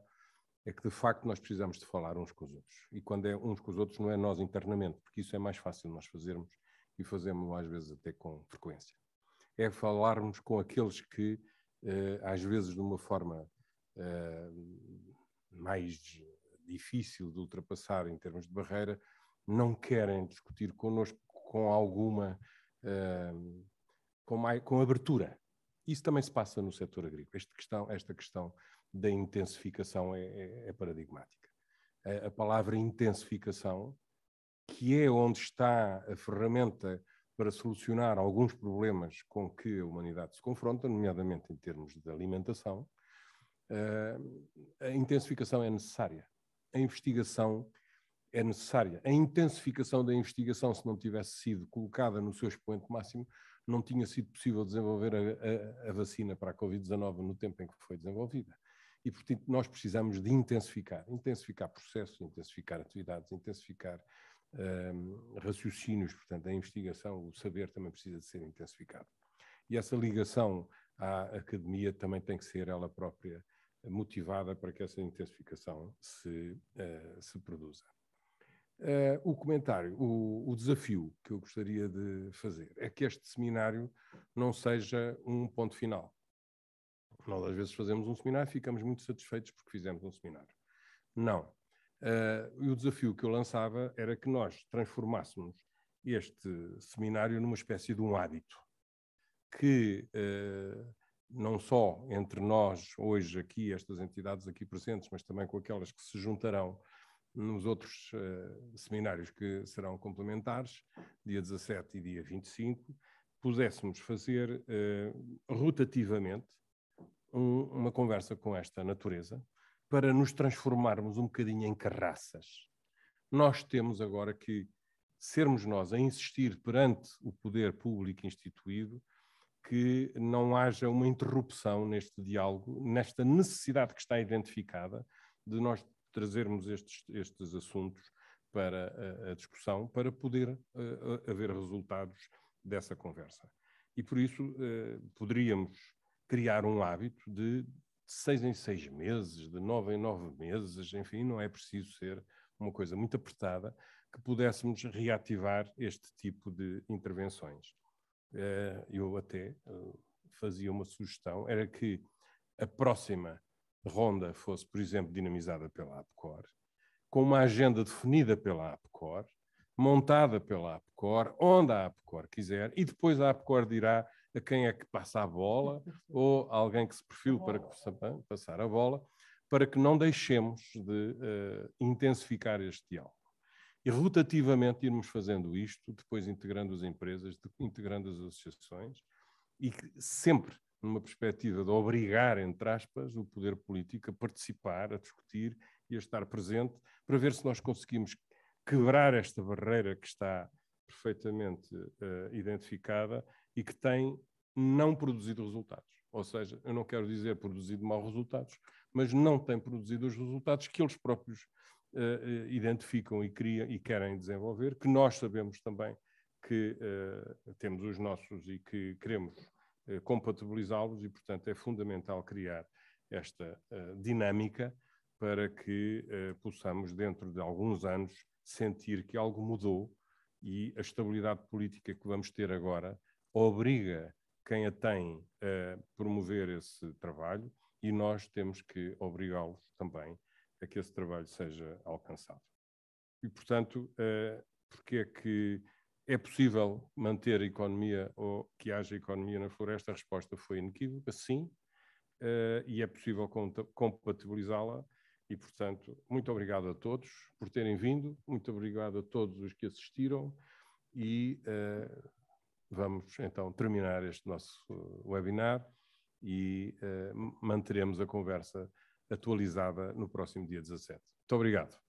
é que de facto nós precisamos de falar uns com os outros. E quando é uns com os outros não é nós internamente, porque isso é mais fácil nós fazermos, e fazemos às vezes até com frequência. É falarmos com aqueles que, às vezes de uma forma mais difícil de ultrapassar em termos de barreira, não querem discutir connosco com alguma, com abertura. Isso também se passa no setor agrícola. Esta questão da intensificação é paradigmática. A palavra intensificação, que é onde está a ferramenta para solucionar alguns problemas com que a humanidade se confronta, nomeadamente em termos de alimentação, a intensificação é necessária. A investigação é necessária. A intensificação da investigação, se não tivesse sido colocada no seu expoente máximo, não tinha sido possível desenvolver a vacina para a Covid-19 no tempo em que foi desenvolvida. E, portanto, nós precisamos de intensificar processos, intensificar atividades, intensificar raciocínios. Portanto, a investigação, o saber também precisa de ser intensificado. E essa ligação à academia também tem que ser ela própria motivada para que essa intensificação se produza. O comentário, o desafio que eu gostaria de fazer é que este seminário não seja um ponto final. Nós às vezes fazemos um seminário e ficamos muito satisfeitos porque fizemos um seminário. Não. E o desafio que eu lançava era que nós transformássemos este seminário numa espécie de um hábito que não só entre nós hoje aqui, estas entidades aqui presentes, mas também com aquelas que se juntarão nos outros seminários que serão complementares, dia 17 e dia 25, pudéssemos fazer rotativamente uma conversa com esta natureza para nos transformarmos um bocadinho em carraças. Nós temos agora que sermos nós a insistir perante o poder público instituído que não haja uma interrupção neste diálogo, nesta necessidade que está identificada de nós trazermos estes assuntos para a discussão, para poder haver resultados dessa conversa. E por isso poderíamos criar um hábito de 6 em 6 meses, de 9 em 9 meses, enfim, não é preciso ser uma coisa muito apertada, que pudéssemos reativar este tipo de intervenções. Eu até fazia uma sugestão, era que a próxima ronda fosse, por exemplo, dinamizada pela APCOR, com uma agenda definida pela APCOR, montada pela APCOR, onde a APCOR quiser, e depois a APCOR dirá a quem é que passa a bola, ou alguém que se perfile para passar a bola, para que não deixemos de intensificar este diálogo. E rotativamente irmos fazendo isto, depois integrando as empresas, integrando as associações, e sempre numa perspectiva de obrigar, entre aspas, o poder político a participar, a discutir e a estar presente, para ver se nós conseguimos quebrar esta barreira que está perfeitamente identificada e que tem não produzido resultados. Ou seja, eu não quero dizer produzido maus resultados, mas não tem produzido os resultados que eles próprios identificam e criam e querem desenvolver, que nós sabemos também que temos os nossos e que queremos compatibilizá-los e, portanto, é fundamental criar esta dinâmica para que possamos, dentro de alguns anos, sentir que algo mudou e a estabilidade política que vamos ter agora obriga quem a tem a promover esse trabalho e nós temos que obrigá-los também a que esse trabalho seja alcançado. E, portanto, porque é que é possível manter a economia ou que haja economia na floresta? A resposta foi inequívoca, sim, e é possível compatibilizá-la e, portanto, muito obrigado a todos por terem vindo, muito obrigado a todos os que assistiram e vamos então terminar este nosso webinar e manteremos a conversa atualizada no próximo dia 17. Muito obrigado.